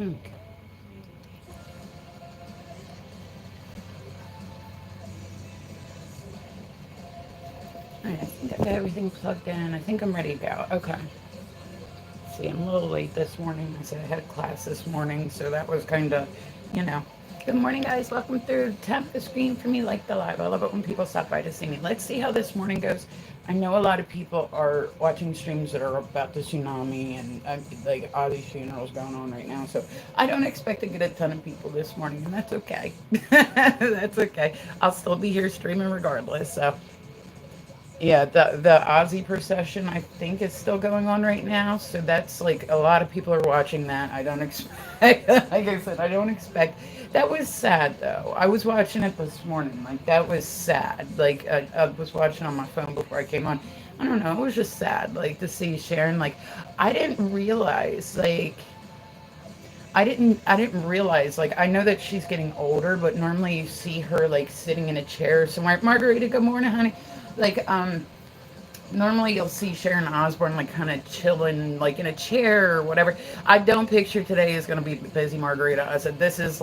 Mm. All right, I think I got everything plugged in. I think I'm ready to go. Okay. See, I'm a little late this morning. I said I had class this morning, so that was kind of, you know. Good morning, guys. Welcome through. Tap the screen for me, like the live. I love it when people stop by to see me. Let's see how this morning goes. I know a lot of people are watching streams that are about the tsunami and like all these funerals going on right now. So I don't expect to get a ton of people this morning, and that's okay. That's okay. I'll still be here streaming regardless. So yeah, the Aussie procession I think is still going on right now. So that's like a lot of people are watching that. I don't expect, like I said, I don't expect. That was sad though. I was watching it this morning. Like that was sad. Like I was watching on my phone before I came on. I don't know. It was just sad. Like to see Sharon. Like I didn't realize. Like I didn't realize. Like I know that she's getting older, but normally you see her like sitting in a chair somewhere. Margarita, good morning, honey. Like normally you'll see Sharon Osbourne like kind of chilling like in a chair or whatever. I don't picture today is going to be busy Margarita. I said this is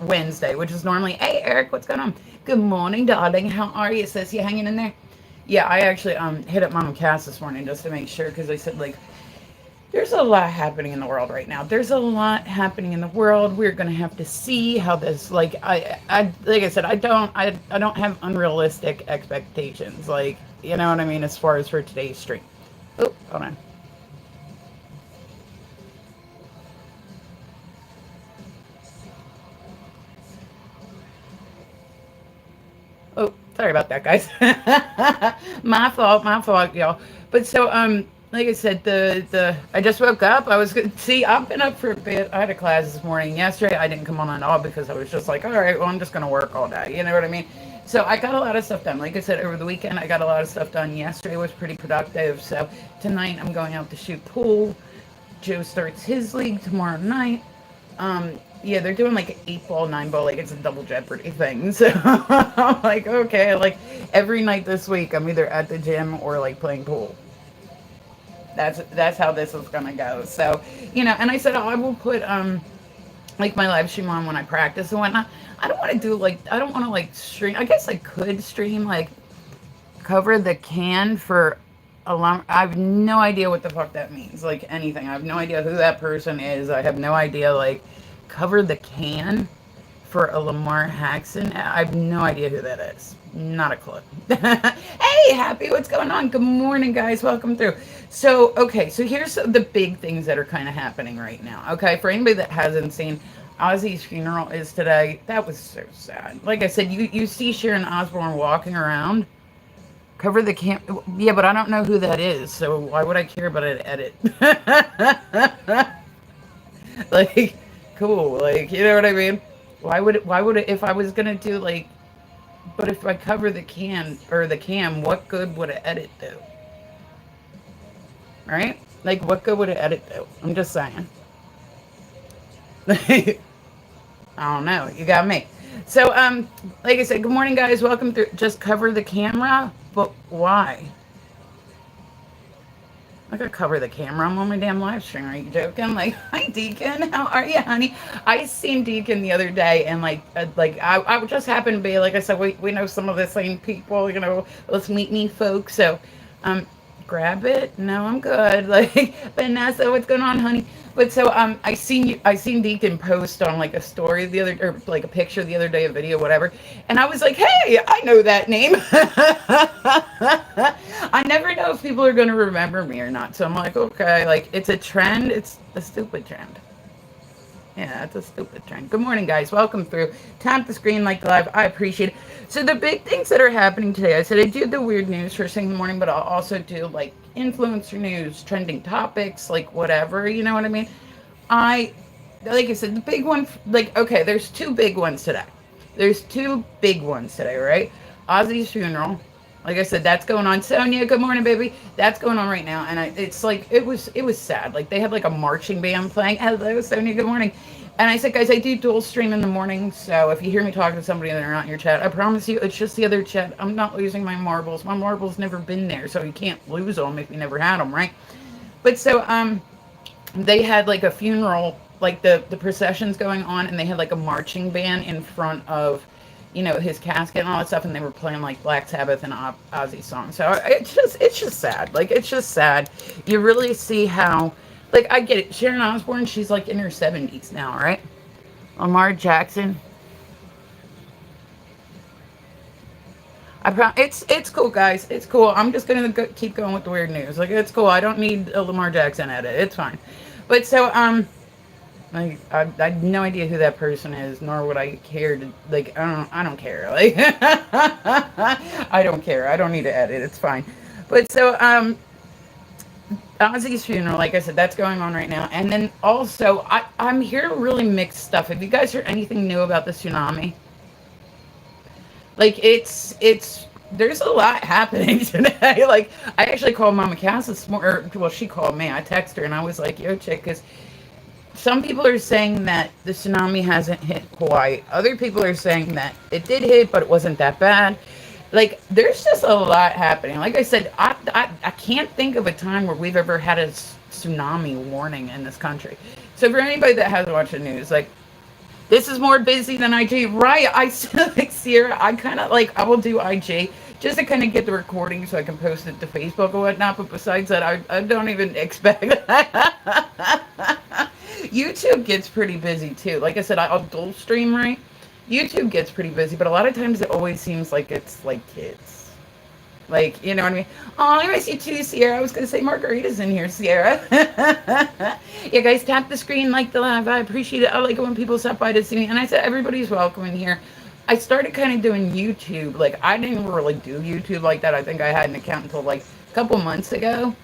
Wednesday, which is normally, hey Eric, what's going on? Good morning, darling. How are you? Sis, you hanging in there? Yeah, I actually hit up Mama Cass this morning just to make sure because I said like there's a lot happening in the world right now. There's a lot happening in the world. We're gonna have to see how this like I like I said, I don't have unrealistic expectations. Like, you know what I mean, as far as for today's stream. Oh, hold on. Oh, sorry about that, guys. My fault, y'all. But so, like I said, the I just woke up. I was good. See, I've been up for a bit. I had a class this morning. Yesterday, I didn't come on at all because I was just like, all right, well, I'm just gonna work all day. You know what I mean? So I got a lot of stuff done. Like I said, over the weekend, I got a lot of stuff done. Yesterday was pretty productive. So tonight, I'm going out to shoot pool. Joe starts his league tomorrow night. Yeah, they're doing like an 8 ball, 9 ball, like it's a double jeopardy thing. So I'm like, okay, like every night this week, I'm either at the gym or like playing pool. That's how this is gonna go. So, and I said, oh, I will put like my live stream on when I practice and whatnot. I don't want to do like I don't want to like stream. I guess I could stream like cover the can for a long. I have no idea what the fuck that means. Like anything. I have no idea who that person is. I have no idea. Like cover the can for a Lamar Jackson. I have no idea who that is. Not a clue. Hey, Happy, what's going on? Good morning, guys. Welcome through. So, okay, so here's the big things that are kind of happening right now. Okay, for anybody that hasn't seen, Ozzy's funeral is today. That was so sad. Like I said, you see Sharon Osbourne walking around. Cover the cam. Yeah, but I don't know who that is, so why would I care about an edit? Like, cool. Like, you know what I mean? Why would it, if I was gonna do like, but if I cover the can or the cam, what good would an edit do? Right? Like, what good would an edit do? I'm just saying. I don't know. You got me. So, like I said, good morning, guys. Welcome through. Just cover the camera, but why? I gotta cover the camera. I'm on my damn live stream. Are you joking? Like, hi, Deacon. How are you, honey? I seen Deacon the other day, and I just happened to be like I said, we know some of the same people. Let's meet me, folks. So, grab it. No, I'm good. Like, Vanessa, what's going on, honey? But so I seen Deacon post on like a story the other or like a picture the other day, a video, whatever, and I was like, hey, I know that name. I never know if people are gonna remember me or not. So I'm like, okay, like it's a trend. It's a stupid trend. Yeah, it's a stupid trend. Good morning, guys. Welcome through. Tap the screen, like the live. I appreciate it. So the big things that are happening today, I said I do the weird news first thing in the morning, but I'll also do like influencer news, trending topics, like whatever. You know what I mean? I, like I said, the big one, like, okay, there's two big ones today. There's two big ones today, right? Ozzy's funeral. Like I said, that's going on. Sonia, good morning, baby. That's going on right now, and it's like it was sad. Like they had like a marching band playing. Hello, Sonia. Good morning. And I said, guys, I do dual stream in the morning, so if you hear me talking to somebody and they're not in your chat, I promise you, it's just the other chat. I'm not losing my marbles. My marbles never been there, so you can't lose them if you never had them, right? But so they had like a funeral, like the processions going on, and they had like a marching band in front of, his casket and all that stuff, and they were playing like Black Sabbath and Ozzy songs. So it's just sad. Like it's just sad. You really see how, like I get it. Sharon Osbourne, she's like in her 70s now, right? Lamar Jackson. It's cool, guys. It's cool. I'm just gonna keep going with the weird news. Like it's cool. I don't need a Lamar Jackson edit. It's fine. But so I have no idea who that person is, nor would I care to like. I don't care. Like I don't care. I don't need to edit. It's fine. But so Ozzy's funeral, like I said, that's going on right now. And then also I'm hearing really mixed stuff. Have you guys heard anything new about the tsunami? Like it's there's a lot happening today. Like I actually called Mama Cass this morning. Well, she called me. I texted her and I was like, "Yo, chick," because some people are saying that the tsunami hasn't hit Hawaii. Other people are saying that it did hit, but it wasn't that bad. Like there's just a lot happening. Like I said, I can't think of a time where we've ever had a tsunami warning in this country. So for anybody that hasn't watched the news, like this is more busy than IG. Right. I still like Sierra. I kind of like, I will do IG just to kind of get the recording so I can post it to Facebook or whatnot. But besides that, I don't even expect YouTube gets pretty busy too. Like I said, I'll dual stream, right? YouTube gets pretty busy, but a lot of times it always seems like it's like kids. Like, you know what I mean? Oh, I miss you too, Sierra. I was going to say Margarita's in here, Sierra. Yeah, guys, tap the screen, like the live. I appreciate it. I like it when people stop by to see me. And I said, everybody's welcome in here. I started kind of doing YouTube. Like, I didn't really do YouTube like that. I think I had an account until like a couple months ago.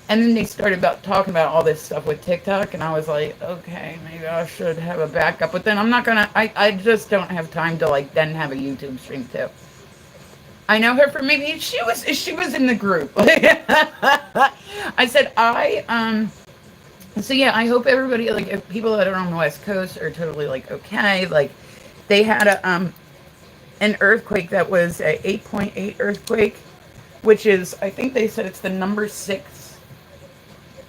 And then they started talking about all this stuff with TikTok. And I was like, okay, maybe I should have a backup. But then I'm not going to, I just don't have time to like then have a YouTube stream too. I know her from maybe she was in the group. I said so yeah, I hope everybody like if people that are on the West Coast are totally like okay. Like they had an earthquake that was a 8.8 earthquake, which is I think they said it's the number 6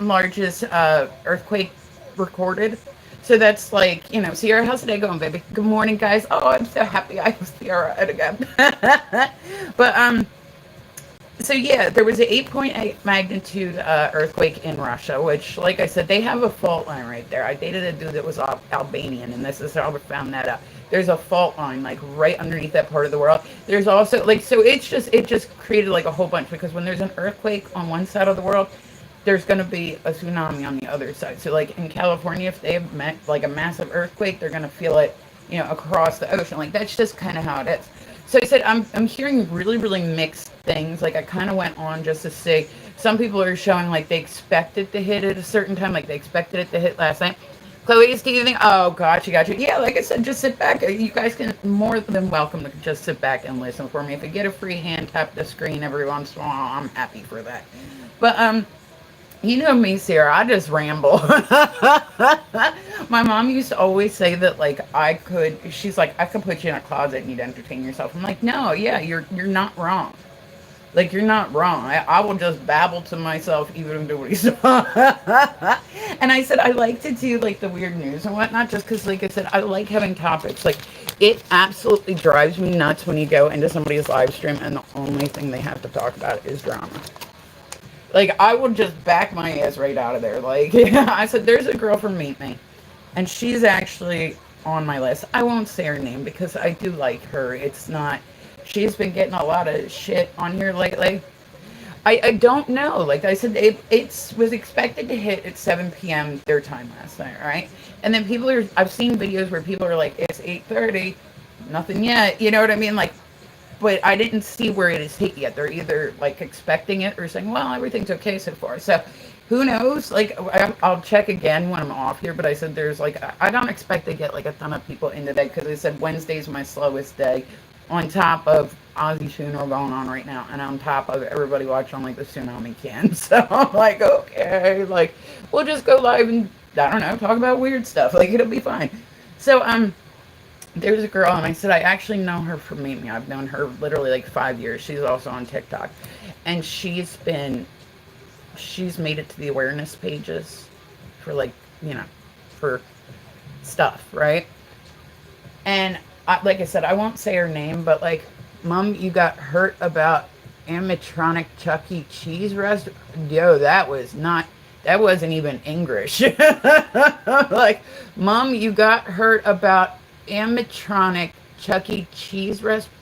largest earthquake recorded. So that's like, Sierra, how's the day going, baby? Good morning, guys. Oh, I'm so happy I was Sierra again. But so yeah, there was an 8.8 magnitude earthquake in Russia, which, like I said, they have a fault line right there. I dated a dude that was Albanian, and this is how I found that out. There's a fault line like right underneath that part of the world. There's also like so it just created like a whole bunch because when there's an earthquake on one side of the world, there's going to be a tsunami on the other side. So like in California, if they have like a massive earthquake, they're going to feel it, across the ocean. Like that's just kind of how it is. So I said, I'm hearing really, really mixed things. Like I kind of went on just to say, some people are showing like they expect it to hit at a certain time. Like they expected it to hit last night. Chloe, do you think, oh, gotcha. Yeah, like I said, just sit back. You guys can more than welcome to just sit back and listen for me. If you get a free hand, tap the screen every once in a while. I'm happy for that. But, you know me, Sarah, I just ramble. My mom used to always say that, like, she's like, I could put you in a closet and you'd entertain yourself. I'm like, no, yeah, you're not wrong. Like, you're not wrong. I will just babble to myself even if nobody's And I said, I like to do, like, the weird news and whatnot just because, like I said, I like having topics. Like, it absolutely drives me nuts when you go into somebody's live stream and the only thing they have to talk about is drama. Like, I would just back my ass right out of there. Like, I said, there's a girl from Meet Me, and she's actually on my list. I won't say her name because I do like her. She's been getting a lot of shit on here lately. I don't know. Like I said, it was expected to hit at 7 p.m. their time last night, right? And then I've seen videos where people are like, it's 8:30, nothing yet. You know what I mean? Like, but I didn't see where it is hit yet. They're either like expecting it or saying, well, everything's okay so far. So who knows? Like, I'll check again when I'm off here. But I said there's like, I don't expect to get like a ton of people in today because they said Wednesday's my slowest day on top of Ozzy funeral going on right now. And on top of everybody watching like the tsunami can. So I'm like, okay, like we'll just go live and I don't know, talk about weird stuff. Like it'll be fine. So, there's a girl, and I said, I actually know her from Meet Me. I've known her literally like 5 years. She's also on TikTok. And she's made it to the awareness pages for like, for stuff, right? And like I said, I won't say her name, but like, Mom, you got hurt about animatronic Chuck E. Cheese restaurant? Yo, that wasn't even English. Like, Mom, you got hurt about animatronic Chuck E. Cheese restaurant?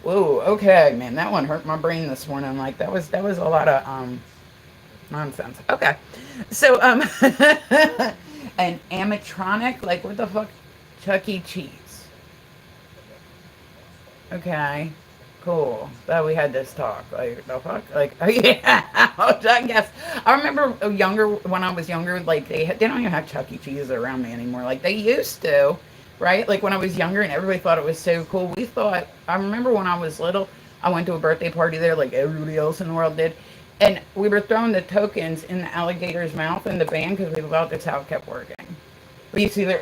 Whoa, okay, man, that one hurt my brain this morning. Like, that was a lot of nonsense. Okay, so an animatronic, like, what the fuck, Chuck E. Cheese. Okay, cool. Glad we had this talk. Like, the fuck? Like, oh, yeah. I guess. I remember when I was younger, like, they don't even have Chuck E. Cheese around me anymore. Like, they used to, right? Like, when I was younger and everybody thought it was so cool. I remember when I was little, I went to a birthday party there like everybody else in the world did. And we were throwing the tokens in the alligator's mouth in the band because we thought that's how it kept working. But you see, they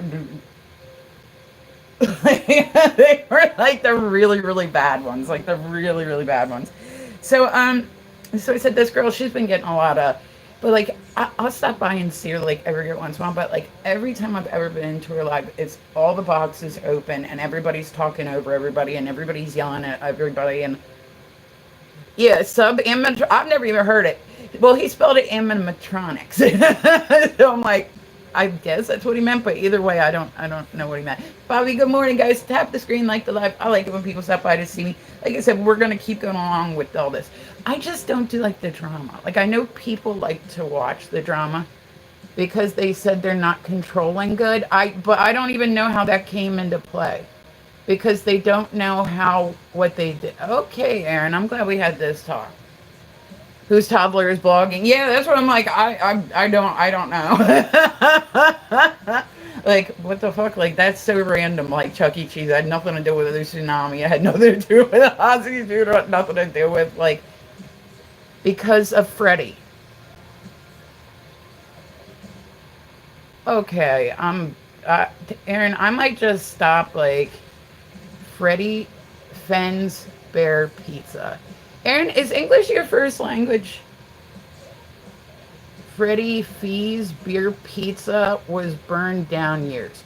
were like the really, really bad ones, like the really, really bad ones. So so I said, this girl, she's been getting a lot of, but like I'll stop by and see her like every once in a while. But like every time I've ever been into her live, it's all the boxes open and everybody's talking over everybody and everybody's yelling at everybody and yeah, I've never even heard it. Well, he spelled it animatronics. So I'm like, I guess that's what he meant, but either way, I don't know what he meant. Bobby, good morning, guys. Tap the screen, like the live. I like it when people stop by to see me. Like I said, we're gonna keep going along with all this. I just don't do like the drama. Like I know people like to watch the drama because they said they're not controlling good. But I don't even know how that came into play because they don't know what they did. Okay, Aaron, I'm glad we had this talk. Whose toddler is blogging? Yeah, that's what I'm like. I don't know. Like, what the fuck? Like, that's so random. Like, Chuck E. Cheese had nothing to do with the tsunami. It had nothing to do with Ozzy Dude. Nothing to do with, like, because of Freddie. Okay, Aaron, I might just stop, like, Freddie Fenn's Bear Pizza. Aaron, is English your first language? Freddie Fee's Beer Pizza was burned down years.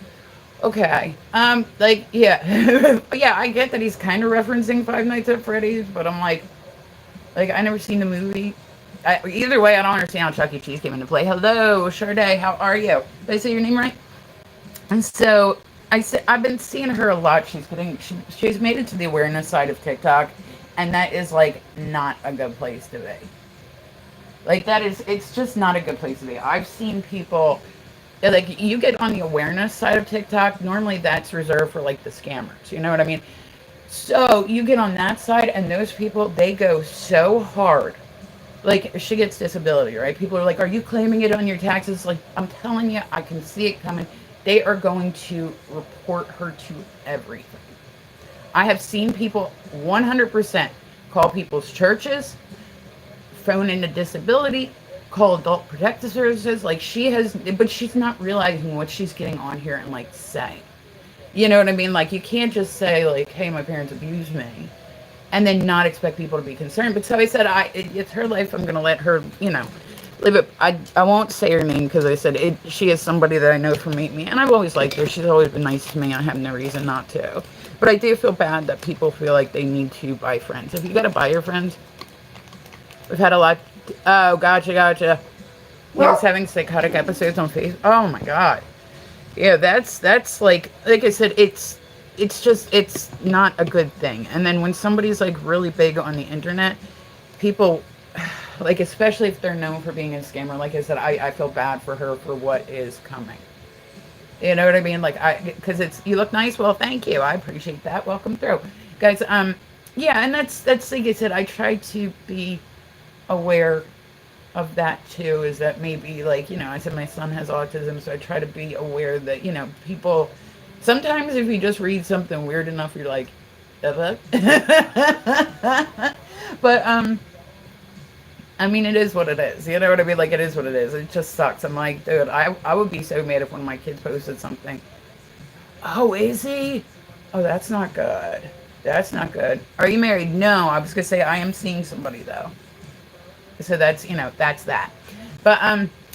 Okay. Like, yeah. Yeah, I get that he's kind of referencing Five Nights at Freddy's, but I'm like, I never seen the movie. Either way, I don't understand how Chuck E. Cheese came into play. Hello, Sade, how are you? Did I say your name right? And so, I've been seeing her a lot. She's made it to the awareness side of TikTok. And that is, like, not a good place to be. Like, it's just not a good place to be. I've seen people, like, you get on the awareness side of TikTok, normally that's reserved for, like, the scammers. You know what I mean? So, you get on that side, and those people, they go so hard. Like, she gets disability, right? People are like, are you claiming it on your taxes? Like, I'm telling you, I can see it coming. They are going to report her to everything. I have seen people 100% call people's churches, phone into disability, call adult protective services. Like but she's not realizing what she's getting on here and like saying. You know what I mean? Like you can't just say like, hey, my parents abused me and then not expect people to be concerned. But so I said, it's her life. I'm going to let her, live it. I won't say her name because I said she is somebody that I know from Meet Me. And I've always liked her. She's always been nice to me. I have no reason not to. But I do feel bad that people feel like they need to buy friends. If you got to buy your friends, we've had a lot. Oh, gotcha. He was having psychotic episodes on Facebook. Oh my God. Yeah, that's like I said, it's not a good thing. And then when somebody's like really big on the internet, people, like especially if they're known for being a scammer, like I said, I feel bad for her for what is coming. You know what I mean? Like because you look nice. Well, thank you. I appreciate that. Welcome through, guys. Yeah, and that's like I said. I try to be aware of that too. Is that maybe like I said my son has autism, so I try to be aware that people. Sometimes if you just read something weird enough, you're like, the fuck? But I mean, it is what it is. You know what I mean? Like, it is what it is. It just sucks. I'm like, dude, I would be so mad if one of my kids posted something. Oh, is he? Oh, that's not good. That's not good. Are you married? No, I was going to say I am seeing somebody, though. So that's, that's that. But,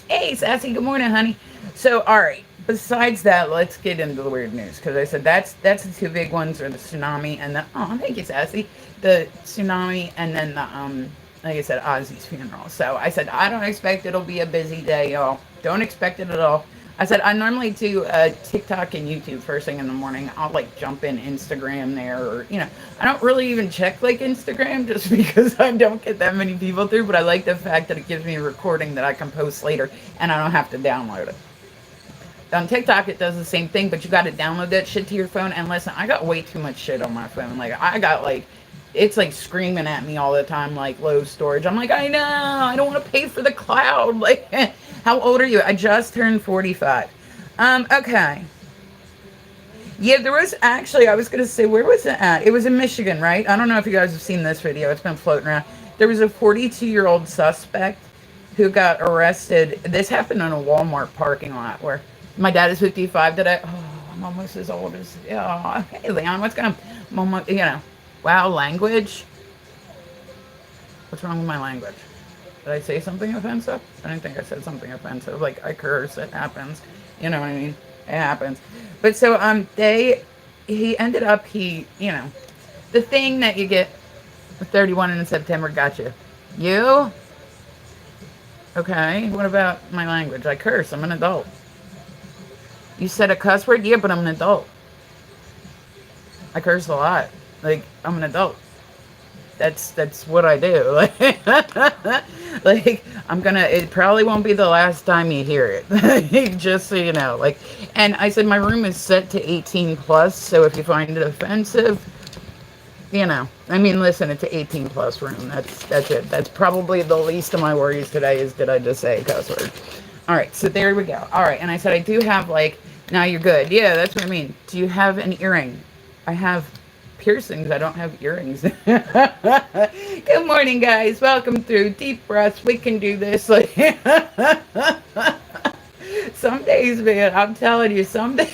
Hey, Sassy, good morning, honey. So, all right. Besides that, let's get into the weird news because I said that's the two big ones are the tsunami and the thank you, Sassy, the tsunami and then the like I said, Ozzy's funeral. So I said I don't expect it'll be a busy day, y'all. Don't expect it at all. I said I normally do TikTok and YouTube first thing in the morning. I'll like jump in Instagram there, or I don't really even check like Instagram just because I don't get that many people through. But I like the fact that it gives me a recording that I can post later, and I don't have to download it. On TikTok, it does the same thing, but you got to download that shit to your phone. And listen, I got way too much shit on my phone. Like I got like it's like screaming at me all the time, like low storage. I'm like, I know, I don't want to pay for the cloud. Like, how old are you? I just turned 45. Okay. Yeah, there was actually, I was going to say, where was it at? It was in Michigan, right? I don't know if you guys have seen this video. It's been floating around. There was a 42-year-old suspect who got arrested. This happened in a Walmart parking lot where my dad is 55 today. Oh, I'm almost as old as, oh, hey, Leon, what's going on? Wow, language? What's wrong with my language? Did I say something offensive? I didn't think I said something offensive. Like, I curse. It happens. You know what I mean? It happens. But so, he ended up, the thing that you get with 31 in September got you. You? Okay. What about my language? I curse. I'm an adult. You said a cuss word? Yeah, but I'm an adult. I curse a lot. Like, I'm an adult. That's what I do. Like, it probably won't be the last time you hear it. Just so you know. Like, and I said my room is set to 18 plus, so if you find it offensive, I mean, listen, it's an 18 plus room. That's it. That's probably the least of my worries today is, did I just say a cuss word? All right, so there we go. All right, and I said I do have, like, now you're good. Yeah, that's what I mean. Do you have an earring? I have piercings. I don't have earrings. Good morning, guys. Welcome through. Deep breaths. We can do this. Like, some days, man, I'm telling you, some days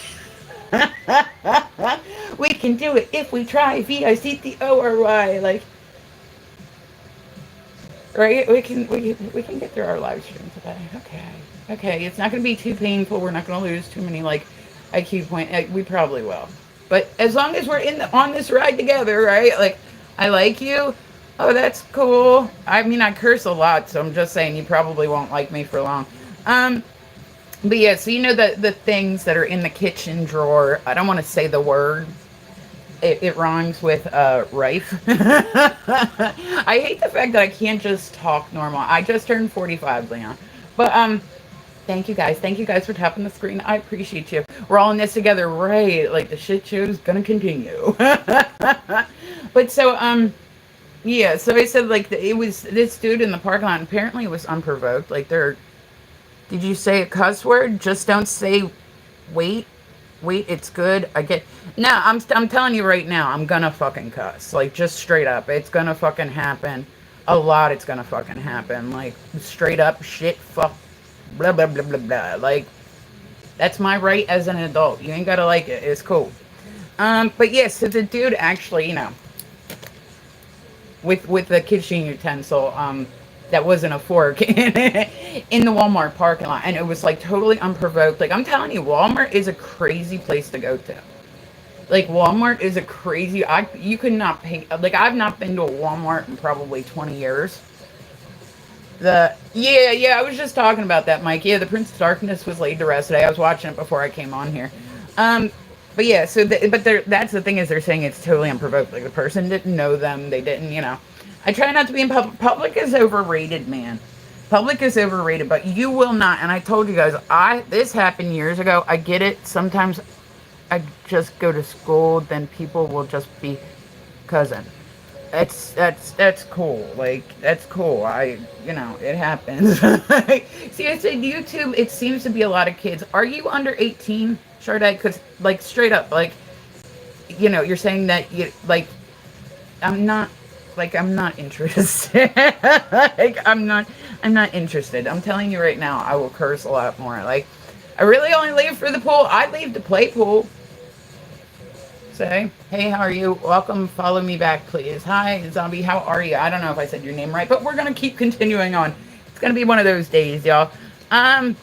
we can do it if we try. VICTORY. Like, right? We can get through our live stream today. Okay. It's not going to be too painful. We're not going to lose too many like IQ points. We probably will. But as long as we're on this ride together, right? Like, I like you. Oh, that's cool. I mean, I curse a lot, so I'm just saying you probably won't like me for long. But yeah, so the things that are in the kitchen drawer. I don't want to say the word. It rhymes with rife. I hate the fact that I can't just talk normal. I just turned 45, Leon. But thank you guys. Thank you guys for tapping the screen. I appreciate you. We're all in this together, right? Like the shit show's gonna continue. But so yeah. So I said like it was this dude in the parking lot. And apparently it was unprovoked. Like did you say a cuss word? Just don't say wait. It's good. I'm telling you right now, I'm gonna fucking cuss. Like, just straight up. It's gonna fucking happen. A lot it's gonna fucking happen. Like, straight up shit, fuck, blah, blah, blah, blah, blah. Like, that's my right as an adult. You ain't gotta like it. It's cool. But yeah, so the dude actually, with the kitchen utensil, that wasn't a fork in the Walmart parking lot, and it was like totally unprovoked. Like, I'm telling you, Walmart is a crazy place to go to. Like, Walmart is a crazy. You could not pay. Like, I've not been to a Walmart in probably 20 years. Yeah, I was just talking about that, Mike. Yeah, the Prince of Darkness was laid to rest today. I was watching it before I came on here. But yeah, so that's the thing is they're saying it's totally unprovoked. Like, the person didn't know them. They didn't, I try not to be in public. Public is overrated, man. Public is overrated, but you will not. And I told you guys, this happened years ago. I get it. Sometimes I just go to school, then people will just be cousin. That's cool. Like, that's cool. It happens. See, I said YouTube, it seems to be a lot of kids. Are you under 18, Sharday? Because, like, straight up, like, you're saying that I'm not interested. Like, I'm not interested. I'm telling you right now, I will curse a lot more. Like, I really only leave for the pool. I leave to play pool. Say, hey, how are you? Welcome. Follow me back, please. Hi, Zombie. How are you? I don't know if I said your name right, but we're going to keep continuing on. It's going to be one of those days, y'all. Um,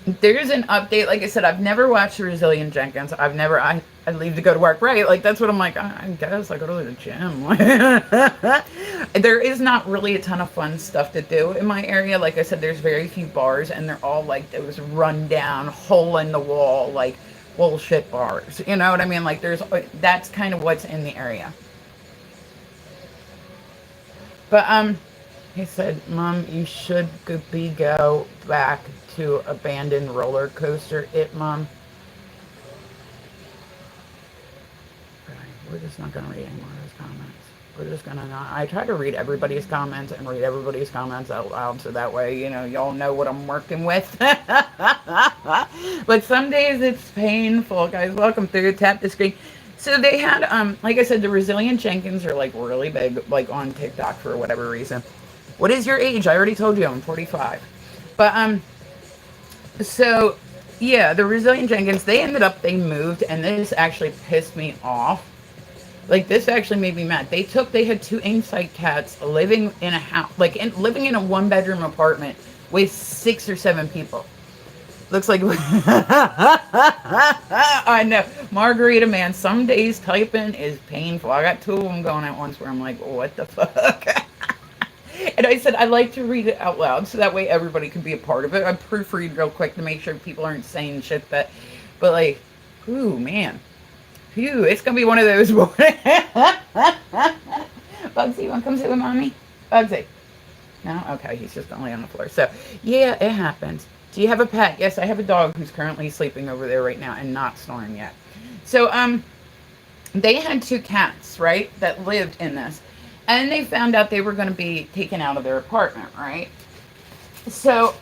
there's an update. Like I said, I've never watched Resilient Jenkins. I leave to go to work, right? Like that's what I'm like. I guess I go to the gym. There is not really a ton of fun stuff to do in my area. Like I said, there's very few bars, and they're all like those rundown, hole in the wall, like bullshit bars. You know what I mean? Like that's kind of what's in the area. But he said, "Mom, you should go back to abandoned roller coaster." It, Mom. We're just not gonna read any more of his comments. We're just gonna not. I try to read everybody's comments and read everybody's comments out loud, so that way, y'all know what I'm working with. But some days it's painful, guys. Welcome through. Tap the screen. So they had, like I said, the Resilient Jenkins are like really big, like on TikTok for whatever reason. What is your age? I already told you I'm 45. But so yeah, the Resilient Jenkins, they moved, and this actually pissed me off. Like this actually made me mad. They had two inside cats living in a house, living in a 1-bedroom apartment with 6 or 7 people. Looks like I know, Margarita, man. Some days typing is painful. I got 2 of them going at once where I'm like, what the fuck? And I said I like to read it out loud so that way everybody can be a part of it. I proofread real quick to make sure people aren't saying shit but like, ooh man. Phew, it's gonna be one of those mornings. Bugsy, you wanna come sit with mommy? Bugsy. No? Okay, he's just gonna lay on the floor. So, yeah, it happens. Do you have a pet? Yes, I have a dog who's currently sleeping over there right now and not snoring yet. So, they had 2 cats, right, that lived in this. And they found out they were gonna be taken out of their apartment, right? So,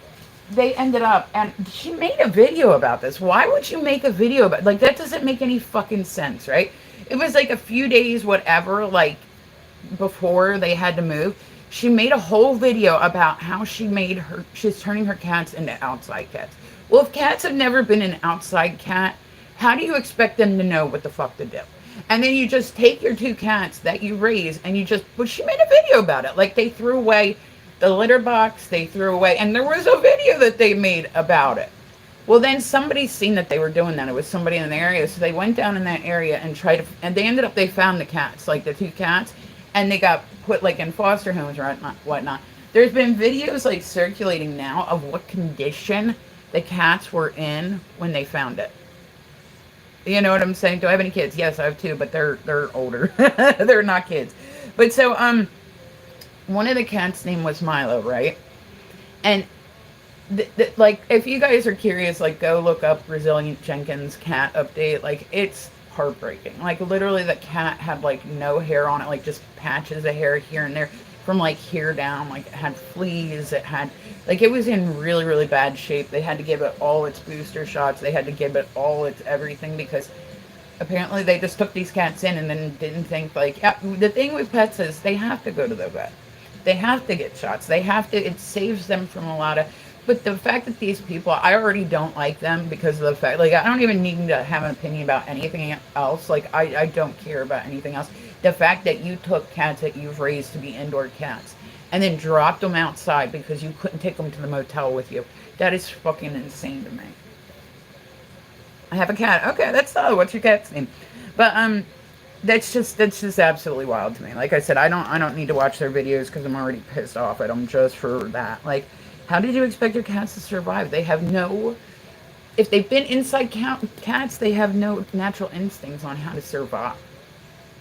they ended up, and she made a video about this. Why would you make a video about, like, that doesn't make any fucking sense, right? It was like a few days, whatever, like, before they had to move. She made a whole video about how she's turning her cats into outside cats. Well, if cats have never been an outside cat, how do you expect them to know what the fuck to do? And then you just take your 2 cats that you raise and but she made a video about it. Like, they threw away the litter box, they threw away, and there was a video that they made about it. Well, then somebody seen that they were doing that. It was somebody in the area, so they went down in that area and and they found the cats, like the 2 cats, and they got put like in foster homes or whatnot. There's been videos like circulating now of what condition the cats were in when they found it. You know what I'm saying? Do I have any kids? Yes, I have 2, but they're older. They're not kids. But so one of the cats' name was Milo, right? And like, if you guys are curious, like, go look up Resilient Jenkins cat update. Like, it's heartbreaking. Like, literally, the cat had like no hair on it, like just patches of hair here and there from like here down. Like, it had fleas. It was in really, really bad shape. They had to give it all its booster shots. They had to give it all its everything because apparently they just took these cats in and then didn't think, like, yeah, the thing with pets is they have to go to the vet. They have to get shots. It saves them from a lot of, but the fact that these people, I already don't like them because of the fact, like, I don't even need to have an opinion about anything else. Like, I don't care about anything else. The fact that you took cats that you've raised to be indoor cats and then dropped them outside because you couldn't take them to the motel with you, that is fucking insane to me. I have a cat. Okay, that's solid. What's your cat's name? But, that's just absolutely wild to me. Like I said, I don't need to watch their videos because I'm already pissed off at them just for that. Like, how did you expect your cats to survive? If they've been inside cats, they have no natural instincts on how to survive.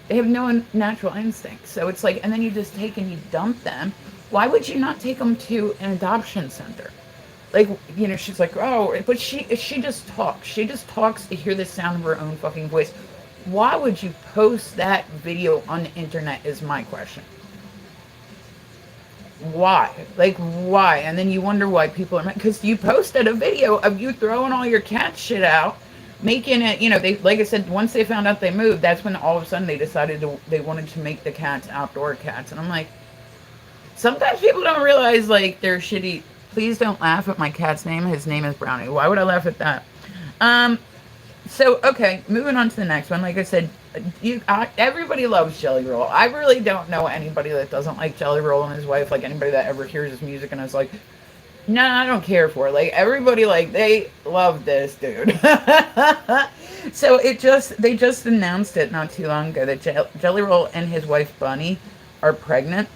They have no natural instincts. So it's like, and then you just take and you dump them. Why would you not take them to an adoption center? Like, she's like, oh, but she just talks. She just talks to hear the sound of her own fucking voice. Why would you post that video on the internet is my question. Why? Like, why? And then you wonder why people are mad. Because you posted a video of you throwing all your cat shit out, making it, they, like I said, once they found out they moved, that's when all of a sudden they decided they wanted to make the cats outdoor cats. And I'm like, sometimes people don't realize, like, they're shitty. Please don't laugh at my cat's name. His name is Brownie. Why would I laugh at that? So, okay, moving on to the next one. Like I said, everybody loves Jelly Roll. I really don't know anybody that doesn't like Jelly Roll and his wife, like anybody that ever hears his music and is like, No, I don't care for it. Like everybody, like they love this dude. So they just announced it not too long ago that Jelly Roll and his wife Bunny are pregnant,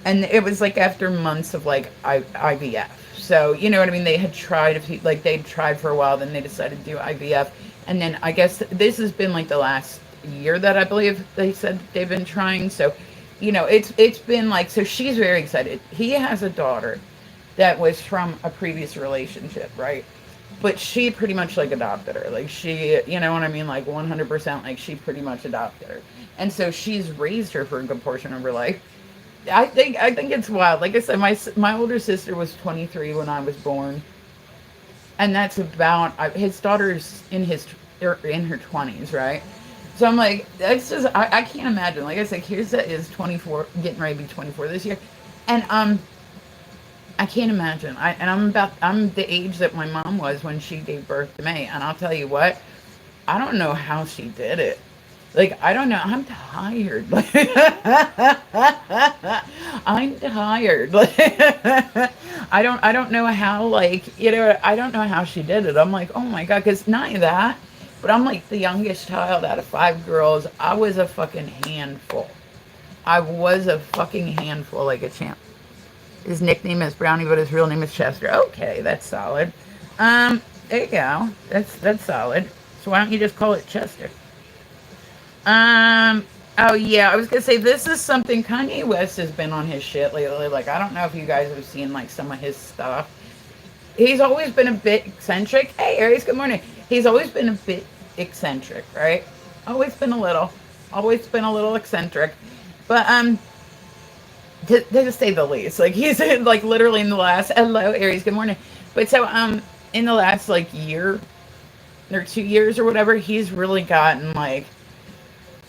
and it was like after months of like IVF. So you know what I mean. They had tried like they'd tried for a while, then they decided to do IVF, and then I guess this has been like the last year that I believe they said they've been trying. So, you know, it's been like so she's very excited. He has a daughter that was from a previous relationship, right? But she pretty much like adopted her. Like she, you know what I mean? Like 100%, like she pretty much adopted her. And so she's raised her for a good portion of her life. I think it's wild. Like I said, my older sister was 23 when I was born, and that's about his daughter's in her 20s, right? So I'm like, that's just I can't imagine. Like I said, Kirsta is 24, getting ready to be 24 this year, and I can't imagine. I'm the age that my mom was when she gave birth to me, and I'll tell you what, I don't know how she did it. Like I don't know. I'm tired. I'm tired. I don't know how like I don't know how she did it. I'm like, oh my god, because not only that, but I'm like the youngest child out of 5 girls. I was a fucking handful. I was a fucking handful, like a champ. His nickname is Brownie, but his real name is Chester. Okay, that's solid. There you go. That's solid. So why don't you just call it Chester? Oh yeah, I was gonna say this is something Kanye West has been on his shit lately. Like I don't know if you guys have seen like some of his stuff. He's always been a bit eccentric. Hey Aries, good morning. He's always been a bit eccentric, right? Always been a little eccentric. But to say the least. Like he's like literally in the last hello Aries, good morning. But so in the last like year or 2 years or whatever, he's really gotten like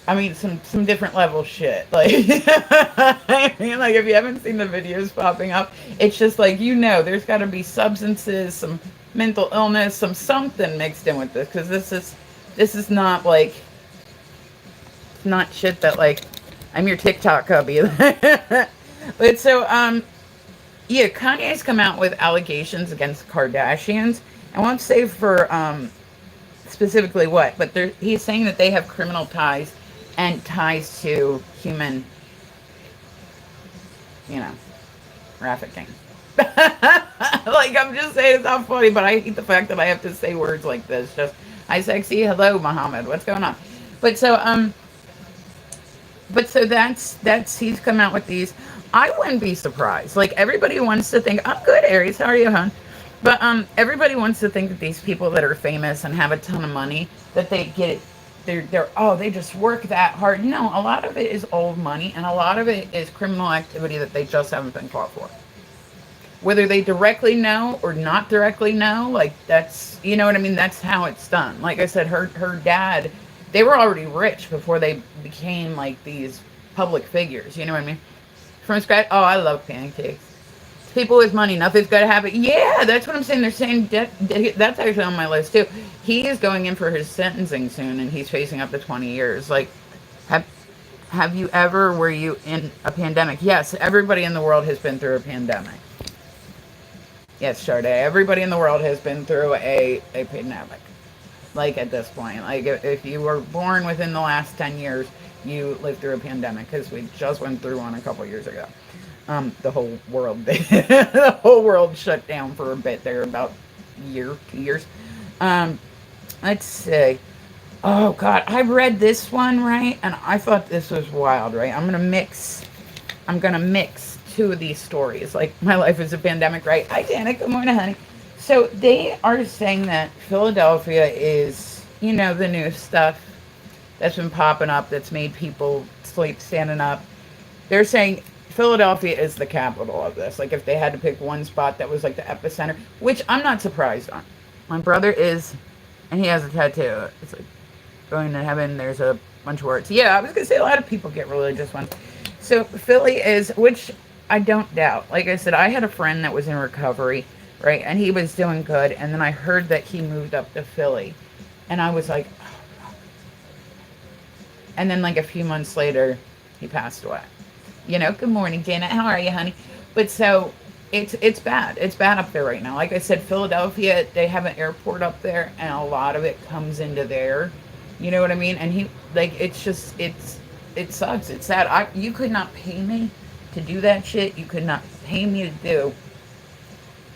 I mean some different level shit. Like I mean like if you haven't seen the videos popping up, it's just like there's gotta be substances, some mental illness, something mixed in with this because this is not like not shit that like I'm your TikTok hubby. But so, yeah, Kanye's come out with allegations against Kardashians. I won't say for specifically what, but he's saying that they have criminal ties and ties to human, trafficking. Like, I'm just saying it's not funny, but I hate the fact that I have to say words like this. Just, hi, sexy, hello, Muhammad, what's going on? But so, that's he's come out with these. I wouldn't be surprised. Like everybody wants to think, I'm good, Aries. How are you, hon? But everybody wants to think that these people that are famous and have a ton of money that they get it. They just work that hard. No, a lot of it is old money, and a lot of it is criminal activity that they just haven't been caught for. Whether they directly know or not directly know, like that's what I mean. That's how it's done. Like I said, her dad, they were already rich before they became like these public figures. You know what I mean? From scratch. Oh, I love pancakes. People with money, nothing's got to happen. Yeah, that's what I'm saying. They're saying that's actually on my list too. He is going in for his sentencing soon, and he's facing up to 20 years. Like, have you ever? Were you in a pandemic? Yes, everybody in the world has been through a pandemic. Yes, Sade. Everybody in the world has been through a pandemic. Like at this point, like if you were born within the last 10 years, you lived through a pandemic because we just went through one a couple years ago. The whole world, the whole world shut down for a bit there, about a year, 2 years. Let's see. Oh God, I read this one right, and I thought this was wild. Right, I'm gonna mix two of these stories. Like my life is a pandemic, right? Hi, Janet. Good morning, honey. So they are saying that Philadelphia is, the new stuff that's been popping up that's made people sleep standing up. They're saying Philadelphia is the capital of this. Like if they had to pick one spot that was like the epicenter, which I'm not surprised on. My brother is, and he has a tattoo. It's like going to heaven. There's a bunch of words. Yeah, I was gonna say a lot of people get religious ones. So Philly is, which I don't doubt. Like I said, I had a friend that was in recovery, right, and he was doing good, and then I heard that he moved up to Philly, and I was like, oh. And then like a few months later, he passed away. Good morning, Janet. How are you, honey? But so it's bad. It's bad up there right now. Like I said, Philadelphia, they have an airport up there, and a lot of it comes into there. You know what I mean? And he like it's just it sucks. It's sad. You could not pay me to do that shit. You could not pay me to do.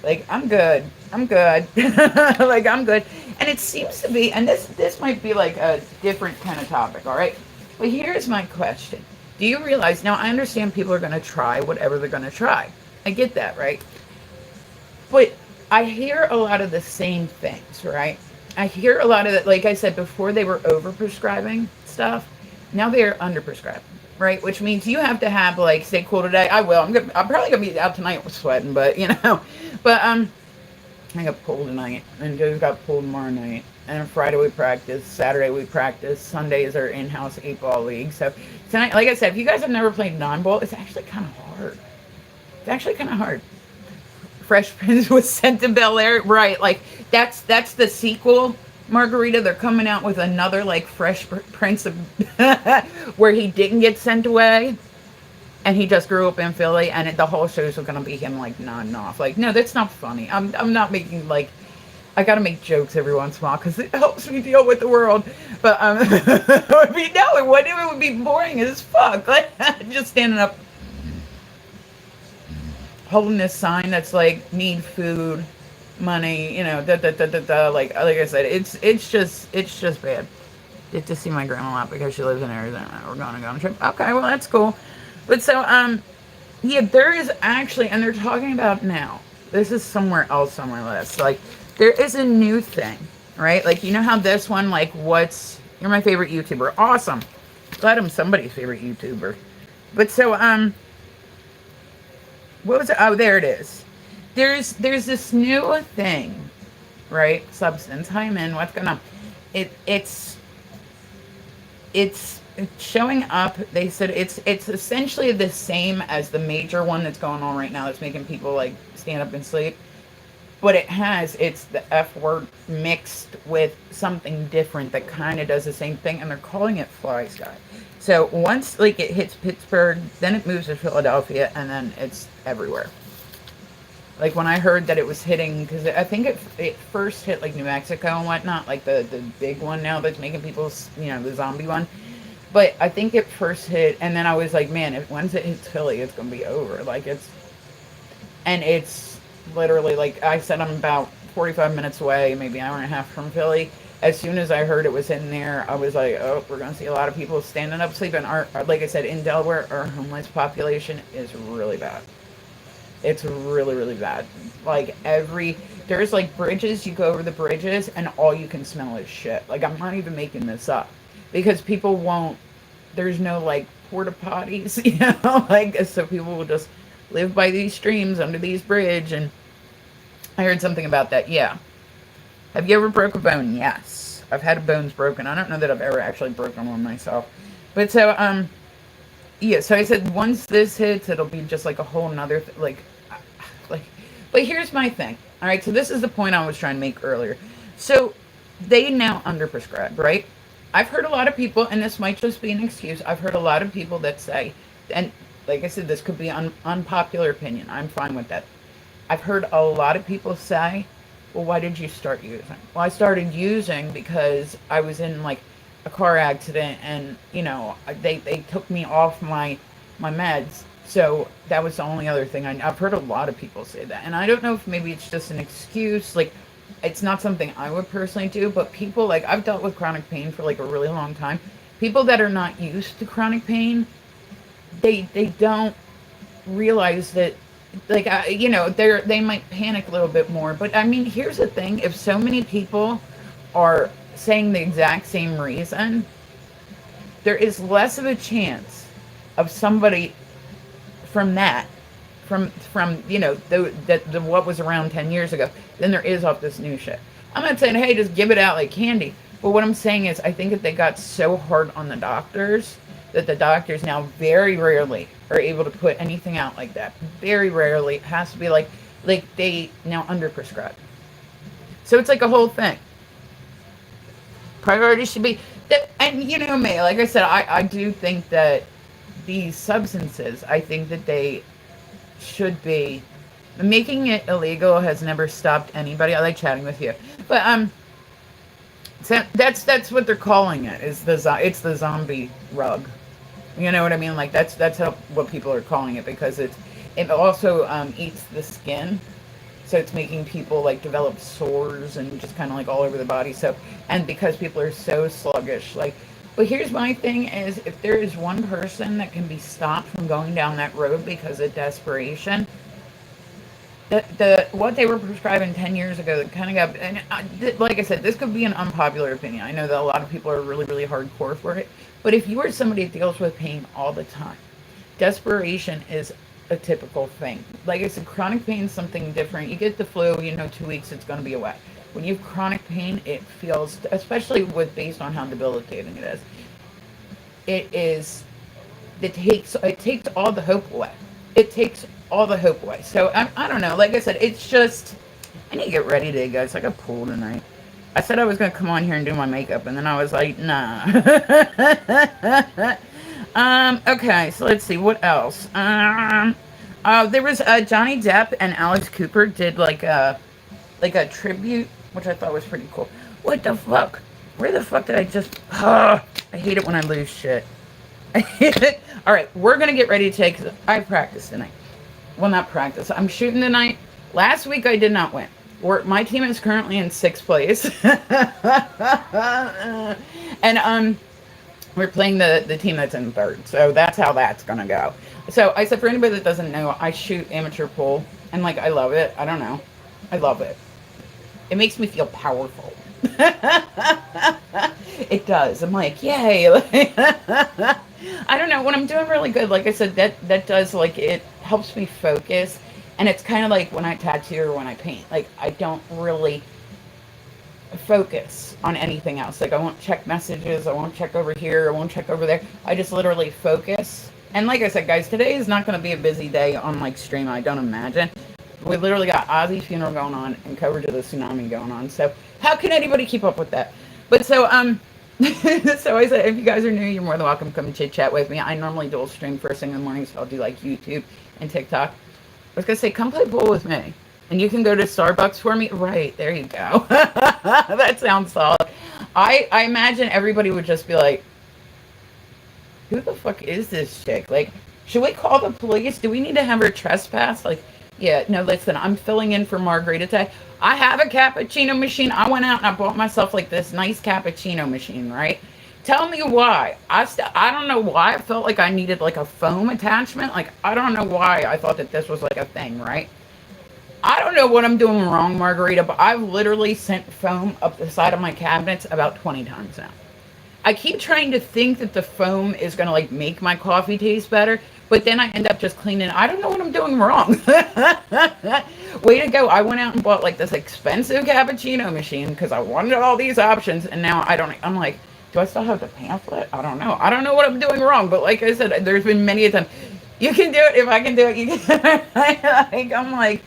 Like I'm good. I'm good. Like I'm good. And it seems to be. And this might be like a different kind of topic. All right. But here's my question. Do you realize now? I understand people are going to try whatever they're going to try. I get that, right? But I hear a lot of the same things, right? I hear a lot of that. Like I said before, they were over prescribing stuff. Now they are under prescribing, right? Which means you have to have like stay cool today. I will. I'm probably gonna be out tonight with sweating, but you know, but I got pulled tonight, and Joe's got pulled tomorrow night. And Friday we practice, Saturday we practice, Sundays are in-house 8-ball league. So tonight, like I said, if you guys have never played 9-ball, it's actually kind of hard. It's actually kind of hard. Fresh Prince was sent to Bel Air, right? Like that's the sequel. Margarita, they're coming out with another like Fresh Prince of where he didn't get sent away, and he just grew up in Philly, and the whole show's gonna be him like nodding off. Like, no, that's not funny. I'm not making like. I gotta make jokes every once in a while because it helps me deal with the world. But I mean, no, it would be boring as fuck. Like just standing up, holding this sign that's like need food, money, you know, like I said, it's just bad. Get to see my grandma a lot because she lives in Arizona. We're gonna go on a trip. Okay, well that's cool. But so yeah, there is actually, and they're talking about now. This is somewhere else on my list. Like there is a new thing, right? Like you know how this one, like you're my favorite YouTuber. Awesome. Glad I'm somebody's favorite YouTuber. But so what was it? Oh, there it is. There's this new thing, right? Substance. Hi, man. What's going on? It's showing up. They said it's essentially the same as the major one that's going on right now. That's making people like stand up and sleep. But it's the F word mixed with something different that kind of does the same thing, and they're calling it Fly Sky. So once like it hits Pittsburgh, then it moves to Philadelphia, and then it's everywhere. Like when I heard that it was hitting, because I think it first hit like New Mexico and whatnot, like the big one now that's making people, you know, the zombie one. But I think it first hit, and then I was like, man, once it hits Philly, it's gonna be over. Like it's literally like I said, I'm about 45 minutes away, maybe an hour and a half from Philly. As soon as I heard it was in there, I was like, oh, we're going to see a lot of people standing up, sleeping. Like I said, in Delaware, our homeless population is really bad. It's really, really bad. Like there's like bridges, you go over the bridges, and all you can smell is shit. Like I'm not even making this up. Because there's no like porta potties, you know? Like, so people will just live by these streams under these bridge, and I heard something about that. Yeah. Have you ever broke a bone? Yes. I've had bones broken. I don't know that I've ever actually broken one myself. But so, yeah, so I said once this hits, it'll be just like a whole nother, but here's my thing. All right, so this is the point I was trying to make earlier. So they now underprescribe, right? I've heard a lot of people, and this might just be an excuse, I've heard a lot of people that say, and like I said, this could be unpopular opinion. I'm fine with that. I've heard a lot of people say, well, why did you start using? Well, I started using because I was in like a car accident, and you know they took me off my meds, so that was the only other thing. I've heard a lot of people say that, and I don't know if maybe it's just an excuse. Like it's not something I would personally do, but people like I've dealt with chronic pain for like a really long time. People that are not used to chronic pain, they don't realize that. Like you know, they might panic a little bit more, but I mean, here's the thing: if so many people are saying the exact same reason, there is less of a chance of somebody from you know the what was around 10 years ago than there is off this new shit. I'm not saying hey just give it out like candy, but what I'm saying is I think that they got so hard on the doctors that the doctors now very rarely are able to put anything out like that. Very rarely. It has to be like they now underprescribe. So it's like a whole thing. Priority should be that, and you know me, like I said, I do think that these substances, I think that they should be making it illegal has never stopped anybody. I like chatting with you, but so that's what they're calling it. Is it's the zombie rug. You know what I mean? Like that's how what people are calling it, because it also eats the skin, so it's making people like develop sores and just kind of like all over the body. So, and because people are so sluggish, like, but here's my thing: is if there is one person that can be stopped from going down that road because of desperation, the what they were prescribing 10 years ago that kind of got, and like I said, this could be an unpopular opinion. I know that a lot of people are really, really hardcore for it, but if you are somebody that deals with pain all the time, desperation is a typical thing. Like I said, chronic pain is something different. You get the flu, 2 weeks, it's going to be away. When you have chronic pain, it feels, especially with based on how debilitating it is, it takes all the hope away. It takes all the hope away. So I don't know. Like I said, it's just, I need to get ready today, guys. I got pool tonight. I said I was going to come on here and do my makeup, and then I was like, nah. Okay, so let's see, what else? There was Johnny Depp and Alex Cooper did like a tribute, which I thought was pretty cool. What the fuck? Where the fuck did I just... I hate it when I lose shit. I hate it. All right, we're going to get ready today because I practiced tonight. Well, not practice. I'm shooting tonight. Last week I did not win. My team is currently in 6th place. And we're playing the team that's in 3rd. So that's how that's going to go. So I said, for anybody that doesn't know, I shoot amateur pool. And like, I love it. I don't know. I love it. It makes me feel powerful. It does. I'm like, yay. I don't know. When I'm doing really good, like I said, that does, like, it helps me focus. And it's kind of like when I tattoo or when I paint. Like, I don't really focus on anything else. Like, I won't check messages. I won't check over here. I won't check over there. I just literally focus. And like I said, guys, today is not going to be a busy day on, like, stream. I don't imagine. We literally got Ozzy's funeral going on and coverage of the tsunami going on. So how can anybody keep up with that? But so, so I said, if you guys are new, you're more than welcome to come and chit chat with me. I normally dual stream first thing in the morning, so I'll do like YouTube and TikTok. I was going to say, come play pool with me. And you can go to Starbucks for me. Right, there you go. That sounds solid. I imagine everybody would just be like, who the fuck is this chick? Like, should we call the police? Do we need to have her trespass? Like, yeah, no, listen, I'm filling in for Margarita today. I have a cappuccino machine. I went out and I bought myself like this nice cappuccino machine, right? Tell me why. I don't know why I felt like I needed like a foam attachment. Like, I don't know why I thought that this was like a thing, right? I don't know what I'm doing wrong, Margarita, but I've literally sent foam up the side of my cabinets about 20 times now. I keep trying to think that the foam is going to like make my coffee taste better, but then I end up just cleaning. I don't know what I'm doing wrong. Way to go. I went out and bought like this expensive cappuccino machine because I wanted all these options, and now I don't. I'm like, do I still have the pamphlet? I don't know. I don't know what I'm doing wrong, but like I said, there's been many a time. You can do it. If I can do it, you can. Like, I'm like,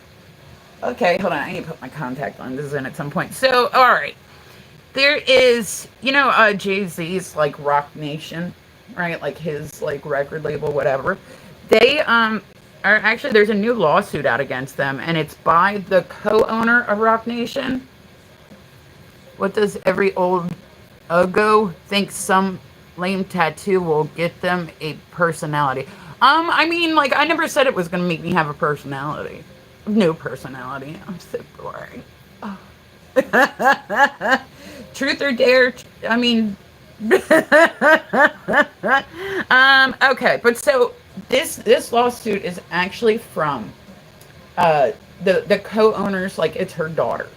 okay, hold on. I need to put my contact lenses in at some point. So, all right. There is, Jay-Z's, like, Rock Nation, right? Like, his, like, record label, whatever. They, are actually, there's a new lawsuit out against them, and it's by the co-owner of Rock Nation. What does every old Ugo think some lame tattoo will get them a personality? I mean, like, I never said it was going to make me have a personality. No personality. I'm so boring. Oh. Truth or dare? I mean, okay, but so this lawsuit is actually from the co-owners, like it's her daughter.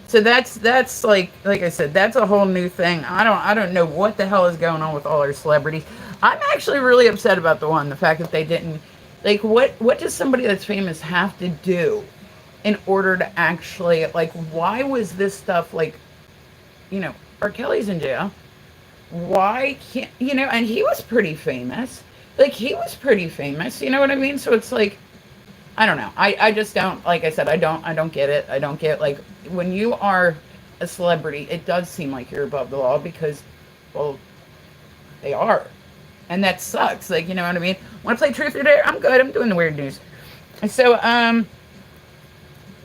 So that's like I said, that's a whole new thing. I don't know what the hell is going on with all our celebrities. I'm actually really upset about the fact that they didn't, like, what does somebody that's famous have to do in order to actually, like, why was this stuff, like, R. Kelly's in jail. Why can't, and he was pretty famous. Like, he was pretty famous, you know what I mean? So it's like, I don't know. I just don't, like I said, I don't get it. I don't get, like, when you are a celebrity, it does seem like you're above the law because, well, they are. And that sucks. Like, you know what I mean? Want to play Truth or Dare? I'm good. I'm doing the weird news. So,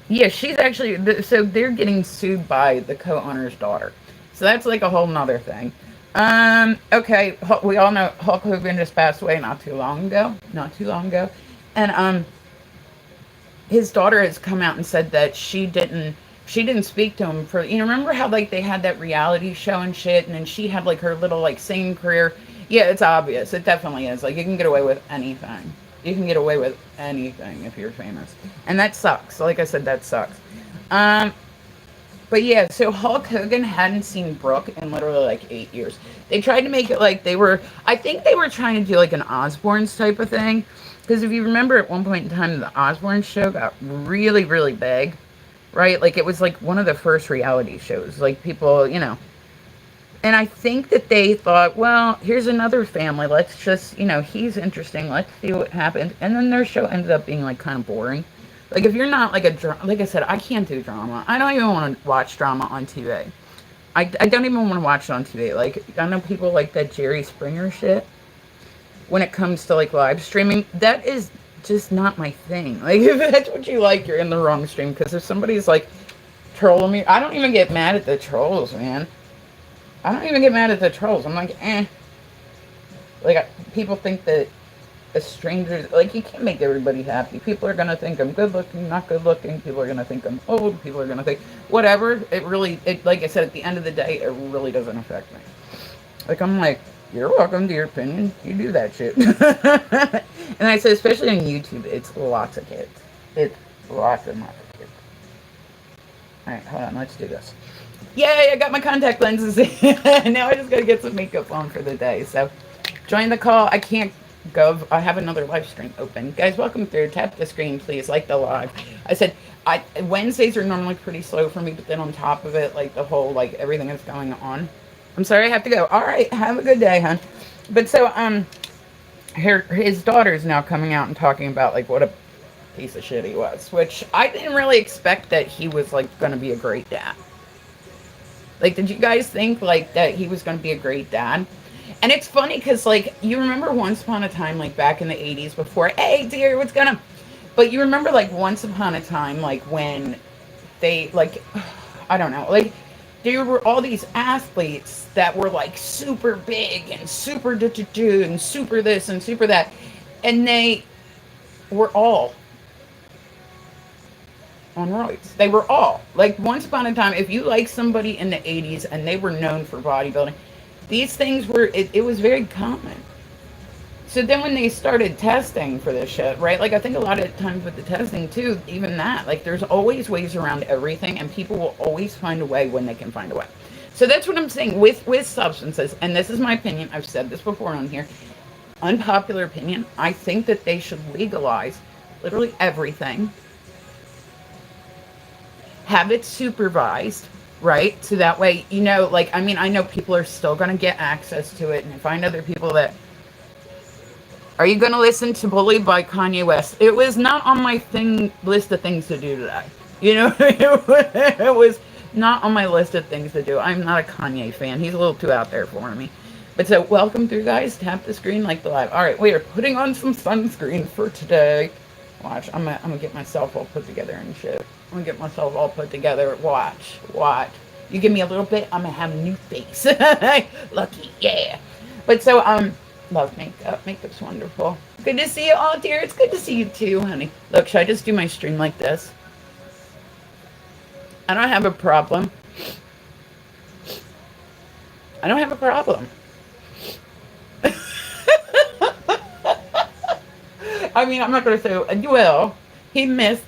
Yeah, she's actually, so they're getting sued by the co-owner's daughter. So that's like a whole nother thing. Okay, we all know Hulk Hogan just passed away not too long ago. Not too long ago. And his daughter has come out and said that she didn't speak to him for, remember how like they had that reality show and shit, and then she had like her little like singing career. Yeah, it's obvious. It definitely is. Like, you can get away with anything. You can get away with anything if you're famous. And that sucks. Like I said, that sucks. Um, but yeah, so Hulk Hogan hadn't seen Brooke in literally like 8 years. They tried to make it like I think they were trying to do like an Osbournes type of thing. Because if you remember at one point in time, the Osbournes show got really, really big, right? Like, it was like one of the first reality shows. Like, people. And I think that they thought, well, here's another family. Let's just, he's interesting. Let's see what happens. And then their show ended up being like kind of boring. Like, if you're not like like I said, I can't do drama. I don't even want to watch drama on TV. I don't even want to watch it on TV. Like, I know people like that Jerry Springer shit. When it comes to like live streaming, that is just not my thing. Like, if that's what you like, you're in the wrong stream. Because if somebody's like trolling me, I don't even get mad at the trolls, man. I don't even get mad at the trolls. I'm like, eh. Like, people think that a stranger, like, you can't make everybody happy. People are going to think I'm good looking, not good looking. People are going to think I'm old. People are going to think whatever. Like I said, at the end of the day, it really doesn't affect me. Like, I'm like, you're welcome to your opinion. You do that shit. And I said, especially on YouTube, it's lots of kids. It's lots and lots of kids. All right, hold on. Let's do this. Yay, I got my contact lenses. Now I just gotta get some makeup on for the day. So join the call. I can't go. I have another live stream open. Guys, welcome through. Tap the screen, please. Like the live. I said, Wednesdays are normally pretty slow for me, but then on top of it, like the whole, like everything that's going on. I'm sorry, I have to go. All right, have a good day, hon. But so, his daughter's now coming out and talking about like what a piece of shit he was, which I didn't really expect that he was like going to be a great dad. Like, did you guys think, like, that he was going to be a great dad? And it's funny because, like, you remember once upon a time, like, back in the 80s before, hey, dear, what's going on? But you remember, like, once upon a time, like, when they, like, I don't know, like, there were all these athletes that were, like, super big and super do and super this and super that. And they were all on roids. They were all like, once upon a time, if you like somebody in the 80s and they were known for bodybuilding, these things were it was very common. So then when they started testing for this shit, right, like I think a lot of times with the testing too, even that, like, there's always ways around everything, and people will always find a way when they can find a way. So that's what I'm saying with substances, and this is my opinion. I've said this before on here. Unpopular opinion. I think that they should legalize literally everything, have it supervised, right? So that way, like, I mean, I know people are still going to get access to it, and find other people that, are you going to listen to Bully by Kanye West? It was not on my list of things to do today. It was not on my list of things to do. I'm not a Kanye fan. He's a little too out there for me. But so, welcome through, guys. Tap the screen, like the live. All right, we are putting on some sunscreen for today. Watch, I'm gonna get myself all put together and shit. I'm gonna get myself all put together. Watch. You give me a little bit, I'm gonna have a new face. Lucky, yeah. But so, love makeup. Makeup's wonderful. Good to see you all, dear. It's good to see you too, honey. Look, should I just do my stream like this? I don't have a problem. I don't have a problem. I mean, I'm not going to say, well, he missed.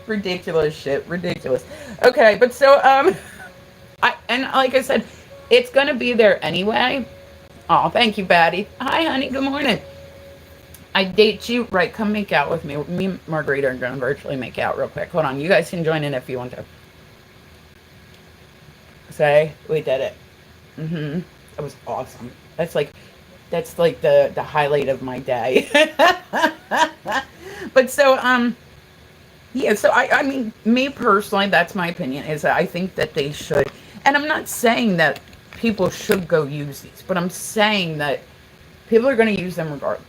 Ridiculous shit. Ridiculous. Okay, but so, and like I said, it's going to be there anyway. Oh, thank you, Batty. Hi, honey. Good morning. I date you. Right, come make out with me. Me and Margarita are going to virtually make out real quick. Hold on. You guys can join in if you want to. Say, we did it. Mm-hmm. That was awesome. That's like the highlight of my day. But so, yeah, so I mean, me personally, that's my opinion, is that I think that they should, and I'm not saying that people should go use these, but I'm saying that people are going to use them regardless.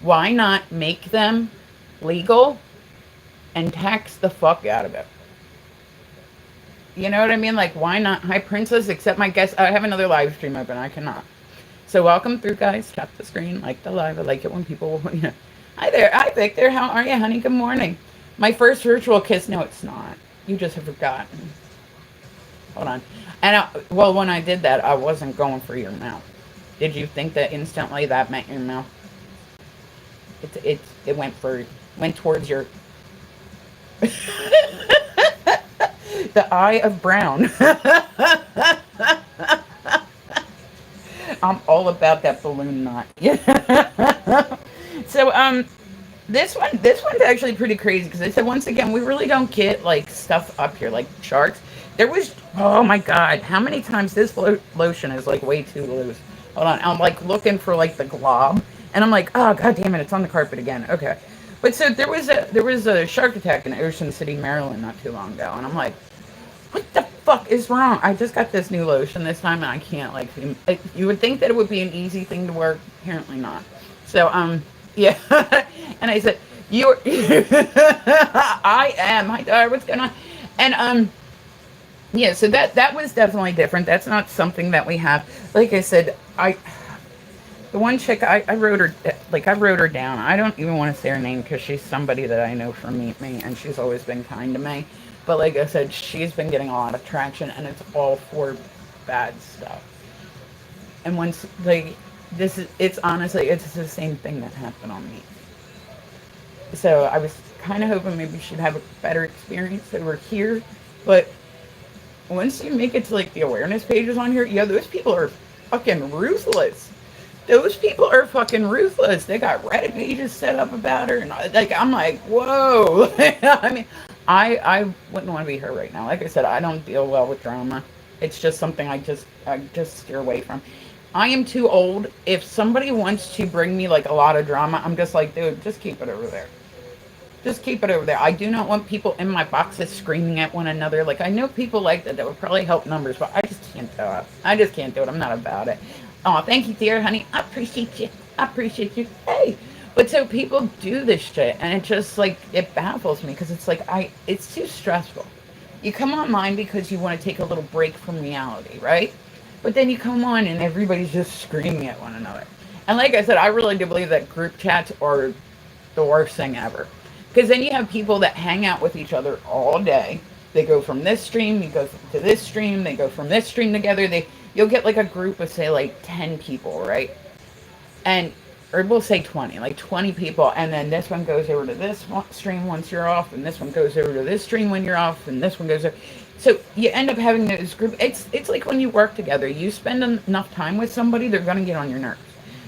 Why not make them legal and tax the fuck out of it? You know what I mean? Like, why not? Hi, Princess, accept my guest. I have another live stream open. I cannot. So, welcome through, guys. Tap the screen, like the live. I like it when people, you know. Hi there. Hi, Victor. How are you, honey? Good morning. My first virtual kiss. No, it's not. You just have forgotten. Hold on. And, well, when I did that, I wasn't going for your mouth. Did you think that instantly that meant your mouth? It went towards your the eye of brown. I'm all about that balloon knot. Yeah. So this one's actually pretty crazy because I said once again we really don't get like stuff up here like sharks. There was, oh my god, how many times this lotion is like way too loose. Hold on, I'm like looking for like the glob, and I'm like, oh god damn it, it's on the carpet again. Okay, but so there was a shark attack in Ocean City, Maryland, not too long ago, and I'm like, what the fuck is wrong? I just got this new lotion this time, and I can't like. You would think that it would be an easy thing to work, apparently not. So yeah, and I said, you're, I am. Hi, Dar, what's going on? And yeah, so that was definitely different. That's not something that we have. Like I said, the one chick I wrote her, like I wrote her down. I don't even want to say her name because she's somebody that I know from Meet Me, and she's always been kind to me. But like I said, she's been getting a lot of traction, and it's all for bad stuff. And once like it's honestly it's the same thing that happened on me. So I was kind of hoping maybe she'd have a better experience over here, but once you make it to like the awareness pages on here, yeah, those people are fucking ruthless. Those people are fucking ruthless. They got Reddit pages set up about her, and like I'm like, whoa. I mean, I wouldn't want to be her right now. Like I said, I don't deal well with drama. It's just something I just steer away from. I am too old. If somebody wants to bring me like a lot of drama, I'm just like, dude, just keep it over there. Just keep it over there. I do not want people in my boxes screaming at one another. Like, I know people like that. That would probably help numbers, but I just can't do it. I just can't do it. I'm not about it. Oh, thank you, dear honey. I appreciate you. I appreciate you. Hey. But so people do this shit, and it just, like, it baffles me because it's like, it's too stressful. You come online because you want to take a little break from reality, right? But then you come on and everybody's just screaming at one another. And like I said, I really do believe that group chats are the worst thing ever. Because then you have people that hang out with each other all day. They go from this stream, you go to this stream, they go from this stream together. You'll get like a group of say like 10 people, right? And, or we'll say 20, like 20 people. And then this one goes over to this stream once you're off, and this one goes over to this stream when you're off, and this one goes over. So you end up having this group. It's like when you work together, you spend enough time with somebody, they're going to get on your nerves.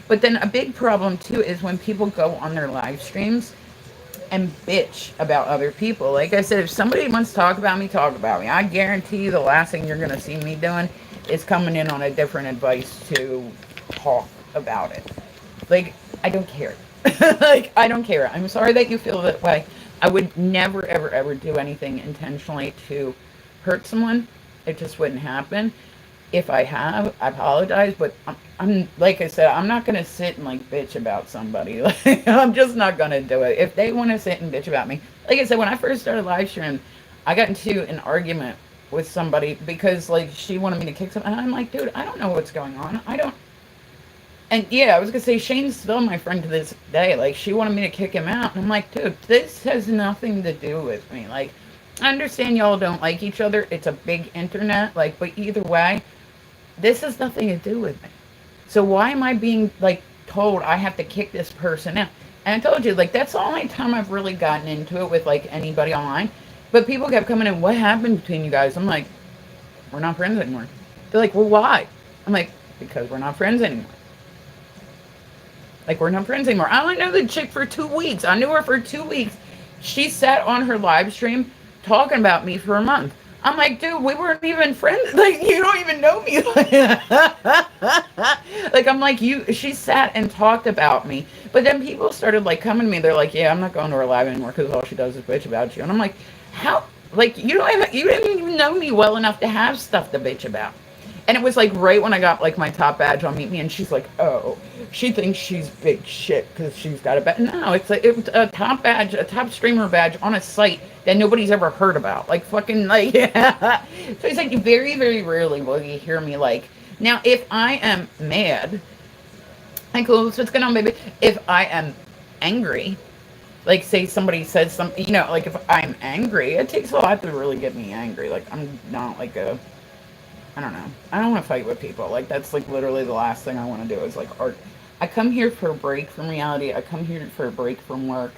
But then a big problem too is when people go on their live streams and bitch about other people. Like I said, if somebody wants to talk about me, talk about me. I guarantee you the last thing you're going to see me doing is coming in on a different advice to talk about it. Like, I don't care. Like, I don't care. I'm sorry that you feel that way. I would never, ever, ever do anything intentionally to hurt someone. It just wouldn't happen. If I have, I apologize, but I'm like I said, I'm not going to sit and like bitch about somebody. Like, I'm just not going to do it. If they want to sit and bitch about me, like I said, when I first started live streaming, I got into an argument with somebody because like she wanted me to kick something, and I'm like, dude, I don't know what's going on. I don't. And yeah, I was going to say, Shane's still my friend to this day. Like, she wanted me to kick him out. And I'm like, dude, this has nothing to do with me. Like, I understand y'all don't like each other. It's a big internet. Like, but either way, this has nothing to do with me. So why am I being, like, told I have to kick this person out? And I told you, like, that's the only time I've really gotten into it with, like, anybody online. But people kept coming in, what happened between you guys? I'm like, we're not friends anymore. They're like, well, why? I'm like, because we're not friends anymore. Like, we're not friends anymore. I only know the chick for 2 weeks. I knew her for 2 weeks. She sat on her live stream talking about me for a month. I'm like, dude, we weren't even friends. Like, you don't even know me. Like, I'm like, she sat and talked about me. But then people started, like, coming to me. They're like, yeah, I'm not going to her live anymore because all she does is bitch about you. And I'm like, how? Like, you didn't even know me well enough to have stuff to bitch about. And it was like right when I got like my top badge on Meet Me, and she's like, "Oh, she thinks she's big shit because she's got a badge." No, it's like it was a top badge, a top streamer badge on a site that nobody's ever heard about. Like fucking like, yeah. So it's like very, very rarely will you hear me like. Now, if I am mad, like, cool, so what's going on, baby? If I am angry, like say somebody says something, like if I'm angry, it takes a lot to really get me angry. Like I'm not like I don't know. I don't want to fight with people. Like that's like literally the last thing I want to do is like art. I come here for a break from reality. I come here for a break from work.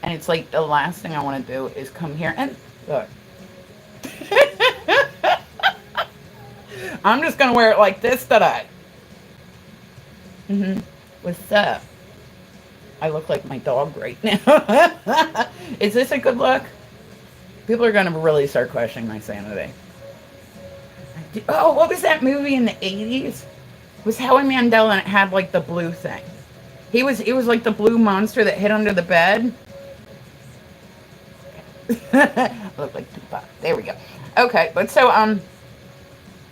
And it's like the last thing I want to do is come here and look. I'm just going to wear it like this today. What's up? I look like my dog right now. Is this a good look? People are going to really start questioning my sanity. Oh, what was that movie in the 80s? It was Howie Mandel and it had like the blue thing. It was like the blue monster that hid under the bed. Look like Tupac. There we go. Okay, but so I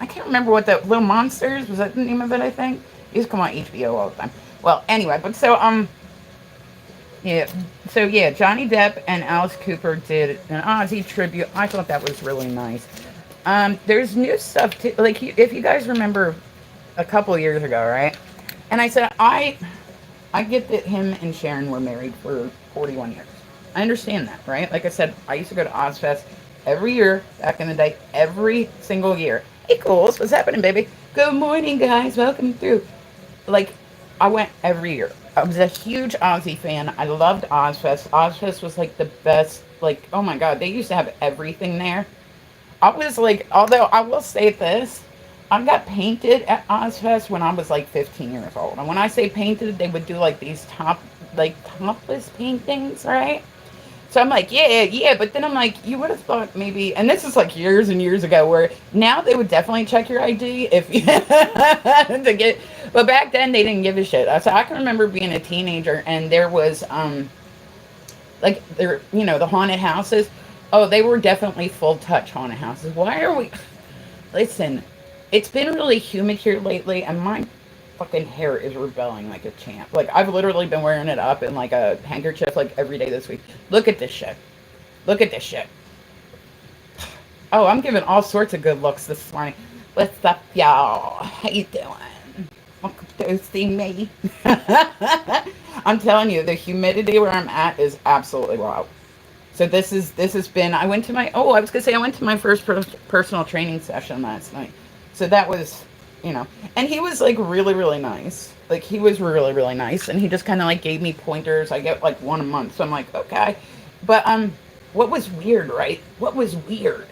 can't remember what the Little Monsters was that the name of it. I think it used to come on HBO all the time. Well, anyway, but so yeah, so yeah, Johnny Depp and Alice Cooper did an Ozzy tribute. I thought that was really nice. There's new stuff too. Like if you guys remember, a couple years ago, right? And I said I get that him and Sharon were married for 41 years. I understand that, right? Like I said, I used to go to Ozfest every year back in the day, every single year. Hey, Coles, what's happening, baby? Good morning, guys. Welcome through. Like, I went every year. I was a huge Ozzy fan. I loved Ozfest. Ozfest was like the best. Like, oh my God, they used to have everything there. I was like, although I will say this, I got painted at Ozfest when I was like 15 years old. And when I say painted, they would do like these topless paintings, right? So I'm like, yeah. But then I'm like, you would have thought maybe, and this is like years and years ago, where now they would definitely check your ID if you to get. But back then they didn't give a shit. So I can remember being a teenager and there was like there, the haunted houses. Oh, they were definitely full touch haunted houses. Why are we? Listen, it's been really humid here lately, and my fucking hair is rebelling like a champ. Like, I've literally been wearing it up in like a handkerchief like every day this week. Look at this shit. Look at this shit. Oh, I'm giving all sorts of good looks this morning. What's up, y'all? How you doing? Welcome to see me. I'm telling you, the humidity where I'm at is absolutely wild. So this has been, I went to my first personal training session last night. So that was, and he was like really, really nice. Like he was really, really nice. And he just kind of like gave me pointers. I get like one a month. So I'm like, okay. But, what was weird, right? What was weird?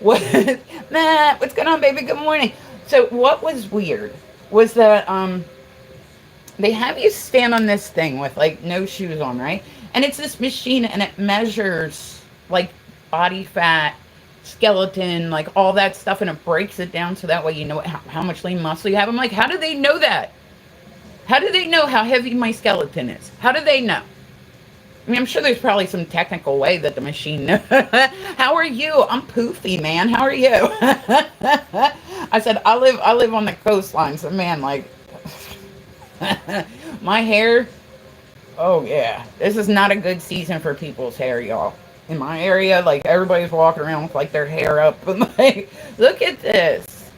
Matt, what's going on, baby? Good morning. So what was weird was that, they have you stand on this thing with like no shoes on, right? And it's this machine and it measures like body fat, skeleton, like all that stuff, and it breaks it down so that way you know how much lean muscle you have. I'm like, how do they know that? How do they know how heavy my skeleton is? How do they know? I mean, I'm sure there's probably some technical way that the machine knows. How are you? I'm poofy, man. How are you? I said, I live on the coastline, so man, like, my hair, oh yeah, this is not a good season for people's hair, y'all. In my area, like, everybody's walking around with, like, their hair up, and, like, look at this.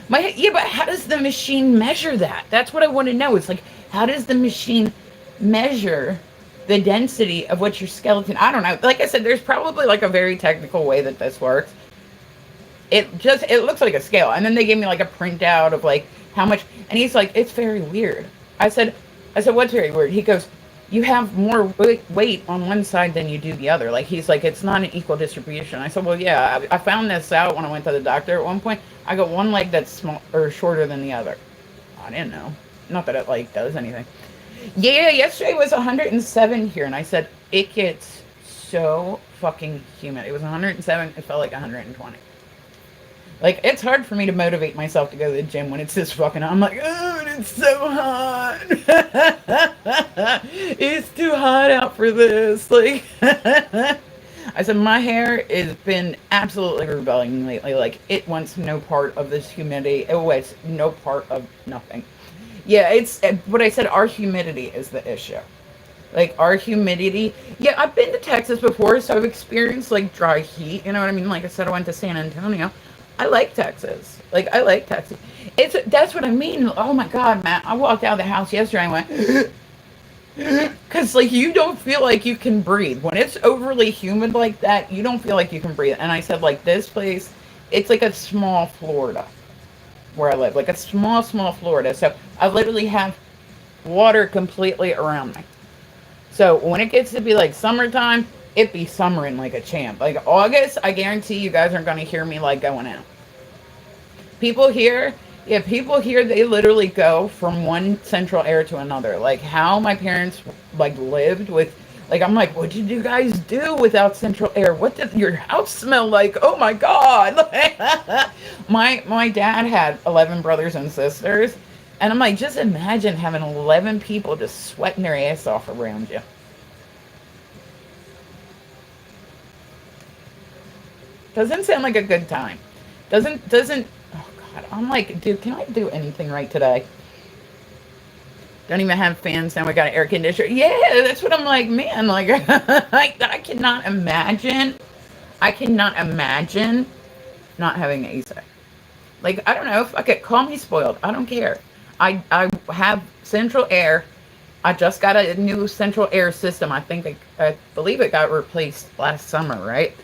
Yeah, but how does the machine measure that? That's what I want to know. It's like, how does the machine measure the density of what your skeleton, I don't know. Like I said, there's probably, like, a very technical way that this works. It looks like a scale, and then they gave me, like, a printout of, like, how much, and he's like, it's very weird. I said, what's very weird? He goes, you have more weight on one side than you do the other. Like, he's like, it's not an equal distribution. I said, well, yeah, I found this out when I went to the doctor at one point. I got one leg that's small or shorter than the other. I didn't know. Not that it, like, does anything. Yeah, yesterday was 107 here, and I said, it gets so fucking humid. It was 107. It felt like 120. Like, it's hard for me to motivate myself to go to the gym when it's this fucking hot. I'm like, oh, it's so hot. It's too hot out for this. Like, I said my hair has been absolutely rebelling lately. Like it wants no part of this humidity. It wants no part of nothing. Yeah, it's what I said. Our humidity is the issue. Like our humidity. Yeah, I've been to Texas before, so I've experienced like dry heat. You know what I mean? Like I said, I went to San Antonio. I like Texas. Like I like Texas. It's that's what I mean. Oh my God, Matt! I walked out of the house yesterday. I went. Because, like, you don't feel like you can breathe. When it's overly humid like that, you don't feel like you can breathe. And I said, like, this place, it's like a small Florida where I live. Like a small, small Florida. So I literally have water completely around me. So when it gets to be, like, summertime, it be summering like a champ. Like, August, I guarantee you guys aren't going to hear me, like, going out. People here, yeah, people here, they literally go from one central air to another. Like how my parents like lived with, like I'm like, what did you guys do without central air? What did your house smell like? Oh my God. My dad had 11 brothers and sisters. And I'm like, just imagine having 11 people just sweating their ass off around you. Doesn't sound like a good time. Doesn't oh God. I'm like, dude, can I do anything right today? Don't even have fans now. We got an air conditioner. Yeah, that's what I'm like, man. Like, I cannot imagine. I cannot imagine not having AC. Like, I don't know. Fuck it. Call me spoiled. I don't care. I have central air. I just got a new central air system. I believe it got replaced last summer, right?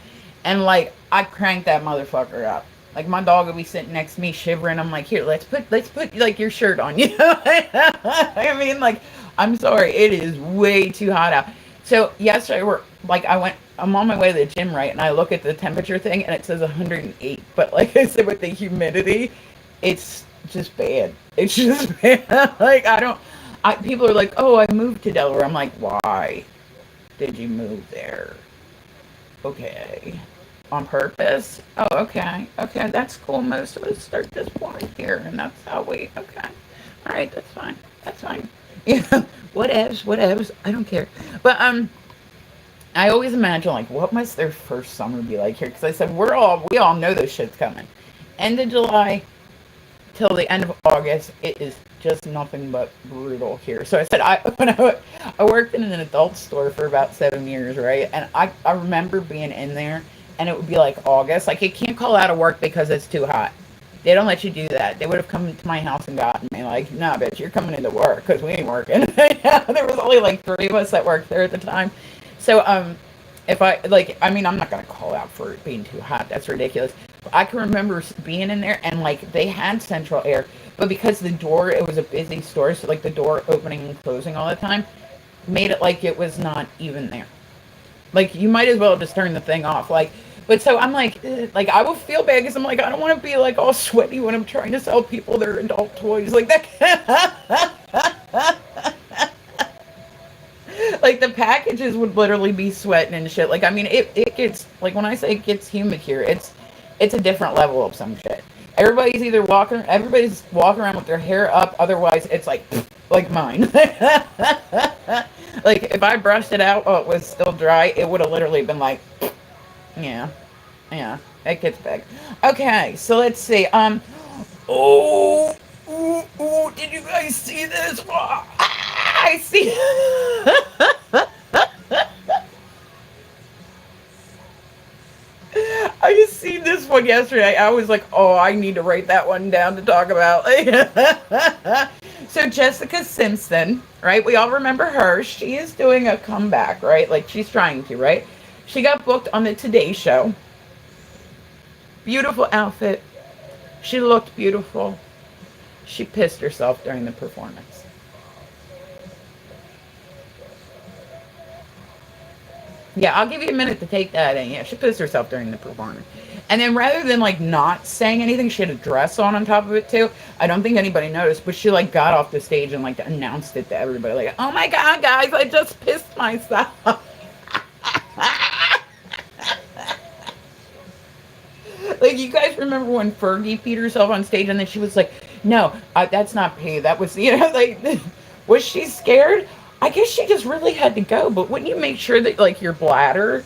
And like, I cranked that motherfucker up. Like my dog would be sitting next to me shivering. I'm like, here, let's put like your shirt on. You know, I mean, like, I'm sorry, it is way too hot out. So yesterday, I'm on my way to the gym, right? And I look at the temperature thing, and it says 108. But like I said, with the humidity, it's just bad. It's just bad. Like people are like, oh, I moved to Delaware. I'm like, why did you move there? Okay. On purpose? Oh, okay. Okay, that's cool. Most of us start this point here, and that's how we, okay. All right, that's fine. That's fine. Yeah, whatevs. I don't care. But, I always imagine, like, what must their first summer be like here? Because I said, we all know this shit's coming. End of July till the end of August, it is just nothing but brutal here. So I said, I worked in an adult store for about 7 years, right? And I remember being in there, and it would be like August. Like, you can't call out of work because it's too hot. They don't let you do that. They would have come to my house and gotten me. Like, nah, bitch, you're coming into work because we ain't working. There was only like 3 of us that worked there at the time. So, if I'm not going to call out for it being too hot. That's ridiculous. But I can remember being in there, and like they had central air, but because it was a busy store, so like the door opening and closing all the time made it like it was not even there. Like you might as well just turn the thing off. Like, but so I'm like, like I will feel bad because I'm like, I don't want to be like all sweaty when I'm trying to sell people their adult toys like that. Like the packages would literally be sweating and shit. Like, I mean, it gets, like when I say it gets humid here, it's a different level of some shit. Everybody's walking around with their hair up. Otherwise, it's like mine. Like if I brushed it out while it was still dry, it would have literally been like, yeah, it gets big. Okay, so let's see. Oh, did you guys see this? I see. I just seen this one yesterday. I was like, oh, I need to write that one down to talk about. So Jessica Simpson, right? We all remember her. She is doing a comeback, right? Like she's trying to, right? She got booked on the Today Show. Beautiful outfit. She looked beautiful. She pissed herself during the performance. Yeah, I'll give you a minute to take that in. Yeah, she pissed herself during the performance. And then rather than like not saying anything, she had a dress on top of it too. I don't think anybody noticed, but she like got off the stage and like announced it to everybody. Like, oh my God, guys, I just pissed myself. Like, you guys remember when Fergie peed herself on stage and then she was like, no, that's not pee. That was, like, was she scared? I guess she just really had to go. But wouldn't you make sure that, like, your bladder,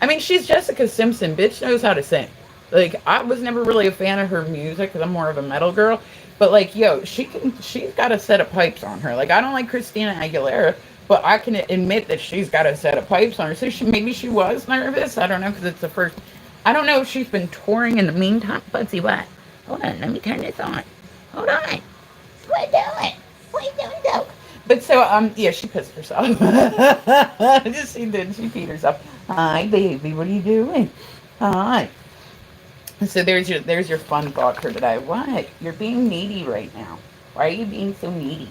I mean, she's Jessica Simpson. Bitch knows how to sing. Like, I was never really a fan of her music because I'm more of a metal girl. But like, yo, she's got a set of pipes on her. Like, I don't like Christina Aguilera, but I can admit that she's got a set of pipes on her. So maybe she was nervous. I don't know because it's the first. I don't know if she's been touring in the meantime. Let's see what. Hold on, let me turn this on. Hold on. What doing? What you doing, though? But so, yeah, she pissed herself. Just she did. She peed herself. Hi, baby. What are you doing? Hi. So there's your fun thought for today. What? You're being needy right now. Why are you being so needy?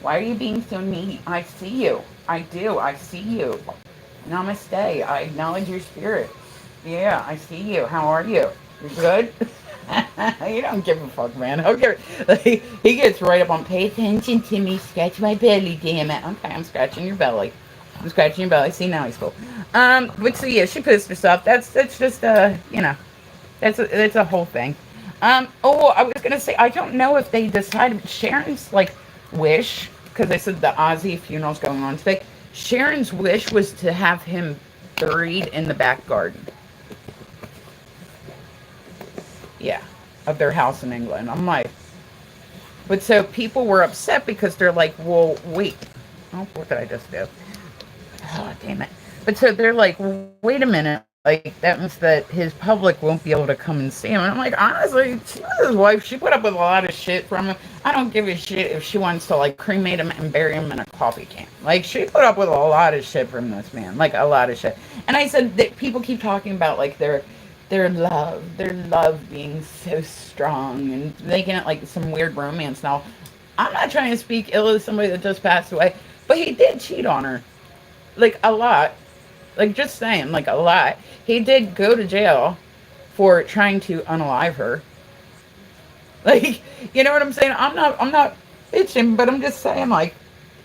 Why are you being so needy? I see you. I do. I see you. Namaste. I acknowledge your spirit. Yeah, I see you. How are you? You're good? You don't give a fuck, man. Okay, like, he gets right up on. Pay attention to me. Scratch my belly, damn it. Okay, I'm scratching your belly. I'm scratching your belly. See, now he's full. But so yeah, she pissed herself. That's just you know, that's a whole thing. Oh, I was gonna say I don't know if they decided Sharon's like wish because they said the Ozzy funeral's going on today. Sharon's wish was to have him buried in the back garden. Yeah, of their house in England. I'm like, but so people were upset because they're like, well, wait. Oh, what did I just do? Oh, damn it. But so they're like, wait a minute. Like, that means that his public won't be able to come and see him. And I'm like, honestly, she was his wife. She put up with a lot of shit from him. I don't give a shit if she wants to, like, cremate him and bury him in a coffee can. Like, she put up with a lot of shit from this man. Like, a lot of shit. And I said that people keep talking about, like, their love being so strong and making it like some weird romance. Now, I'm not trying to speak ill of somebody that just passed away, but he did cheat on her. Like, a lot. Like, just saying, like, a lot. He did go to jail for trying to unalive her. Like, you know what I'm saying? I'm not bitching, but I'm just saying, like,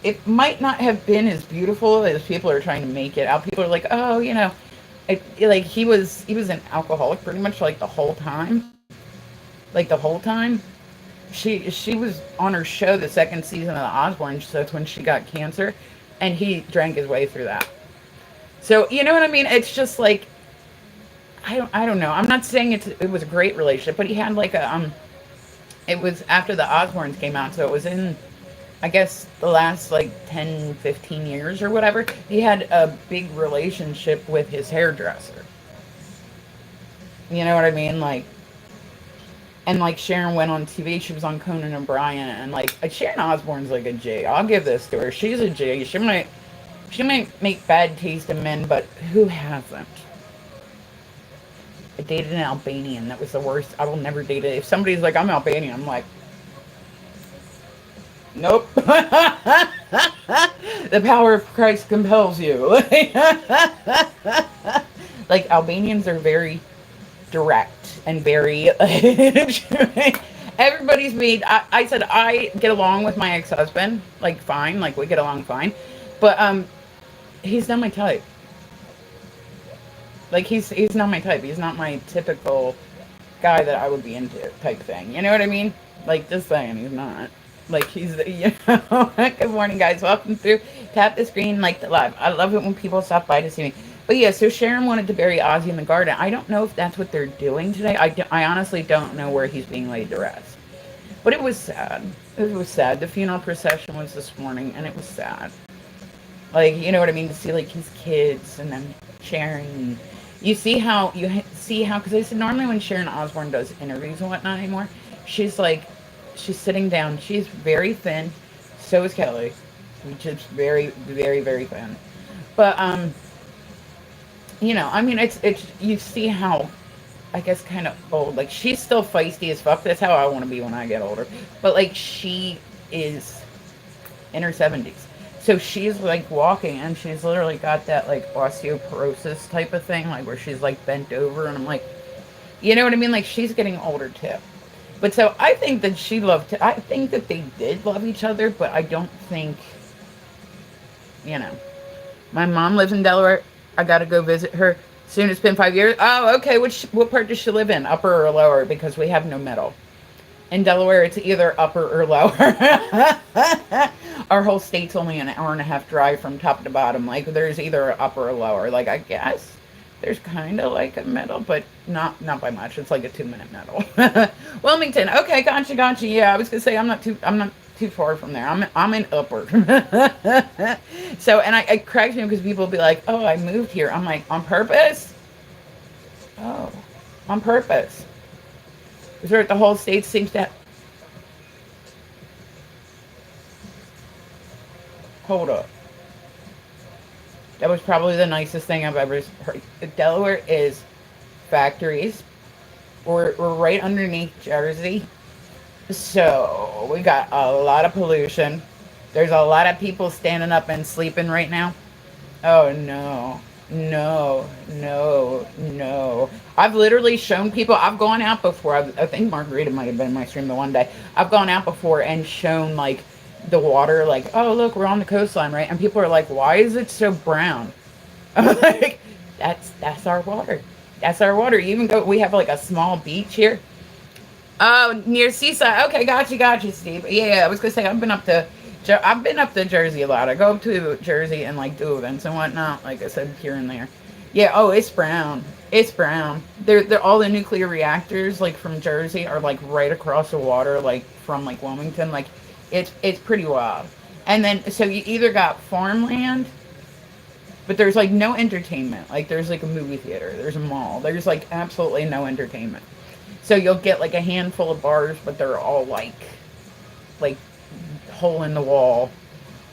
it might not have been as beautiful as people are trying to make it out. People are like, oh, you know, like he was an alcoholic pretty much like the whole time. Like the whole time. She was on her show the second season of the Osbournes, so that's when she got cancer, and he drank his way through that. So you know what I mean? It's just like I don't know. I'm not saying it was a great relationship, but he had like a it was after the Osbournes came out, so it was in I guess the last like 10, 15 years or whatever. He had a big relationship with his hairdresser. You know what I mean? Like, and like Sharon went on TV, she was on Conan O'Brien, and like Sharon Osbourne's like a J. I'll give this to her. She's a J. She might make bad taste in men, but who hasn't? I dated an Albanian. That was the worst. I will never date it. If somebody's like, I'm Albanian, I'm like, nope. The power of Christ compels you. Like, Albanians are very direct and very everybody's made I said I get along with my ex-husband like fine, like we get along fine, but he's not my type. Like he's not my type. He's not my typical guy that I would be into type thing, you know what I mean? Like, just saying, he's not like he's, you know. Good morning, guys, welcome through. Tap the screen, like the live. I love it when people stop by to see me. But yeah, so Sharon wanted to bury Ozzy in the garden. I don't know if that's what they're doing today. I honestly don't know where he's being laid to rest. But it was sad. It was sad. The funeral procession was this morning, and it was sad. Like, you know what I mean? To see, like, his kids and then Sharon. You see how, because I said normally when Sharon Osbourne does interviews and whatnot anymore, she's sitting down. She's very thin. So is Kelly. Just very, very, very thin. But, you know, I mean, it's you see how, I guess, kind of old. Like, she's still feisty as fuck. That's how I want to be when I get older. But, like, she is in her 70s. So she's, like, walking, and she's literally got that, like, osteoporosis type of thing, like, where she's, like, bent over. And I'm like, you know what I mean? Like, she's getting older, too. But so I think that I think that they did love each other, but I don't think, you know. My mom lives in Delaware. I got to go visit her soon. It's been 5 years. Oh, okay. What part does she live in? Upper or lower? Because we have no middle. In Delaware, it's either upper or lower. Our whole state's only an hour and a half drive from top to bottom. Like, there's either upper or lower. Like, I guess There's kind of like a medal, but not by much. It's like a 2 minute medal. Wilmington. Okay, gotcha. Yeah, I was gonna say I'm not too far from there. I'm in Upper. So, and it cracks me because people will be like, "Oh, I moved here." I'm like, on purpose? Oh, on purpose. Is there the whole state seems to hold up. That was probably the nicest thing I've ever heard. Delaware is factories. We're right underneath Jersey. So we got a lot of pollution. There's a lot of people standing up and sleeping right now. Oh no. No. I've literally shown people, I've gone out before. I think Margarita might have been in my stream the one day. I've gone out before and shown like the water, like, oh, look, we're on the coastline, right? And people are like, why is it so brown? I'm like, that's our water. That's our water. You even go, we have like a small beach here. Oh, near Seaside. Okay, got you, Steve. Yeah, I was gonna say I've been up to Jersey a lot. I go up to Jersey and like do events and whatnot. Like I said, here and there. Yeah. Oh, it's brown. It's brown. They're all the nuclear reactors like from Jersey are like right across the water, like from like Wilmington. Like, it's pretty wild. And then so you either got farmland, but there's like no entertainment. Like there's like a movie theater, there's a mall. There's like absolutely no entertainment. So you'll get like a handful of bars, but they're all like hole in the wall.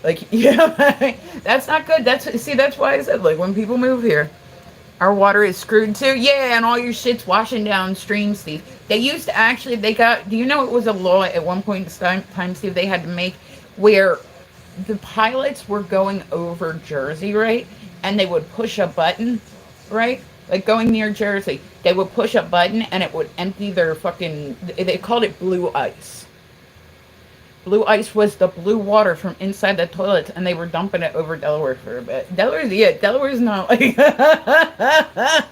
Like, yeah, that's not good. That's why I said like when people move here, our water is screwed too. Yeah, and all your shit's washing downstream, Steve. They used to actually do you know it was a law at one point in time, Steve, they had to make where the pilots were going over Jersey, right? And they would push a button, right? Like going near Jersey, they would push a button and it would empty their fucking, they called it blue ice. Blue ice was the blue water from inside the toilets, and they were dumping it over Delaware for a bit. Delaware's not like,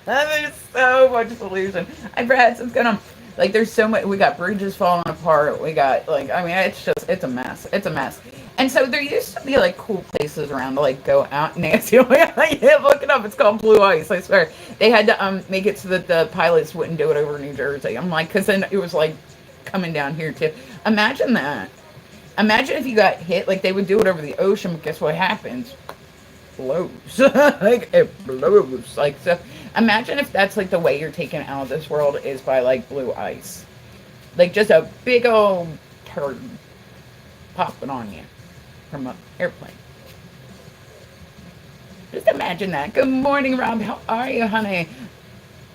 there's so much pollution. I've had some kind of, like, there's so much, we got bridges falling apart, we got, like, I mean, it's a mess. It's a mess. And so there used to be like cool places around to like go out. Nancy, yeah, look it up. It's called Blue Ice. I swear. They had to make it so that the pilots wouldn't do it over New Jersey. I'm like, because then it was like coming down here too. Imagine that. Imagine if you got hit. Like they would do it over the ocean, but guess what happens? Blows. Like it blows. Like so. Imagine if that's like the way you're taken out of this world is by like blue ice, like just a big old turd popping on you from an airplane. Just imagine that. Good morning, Rob. How are you, honey?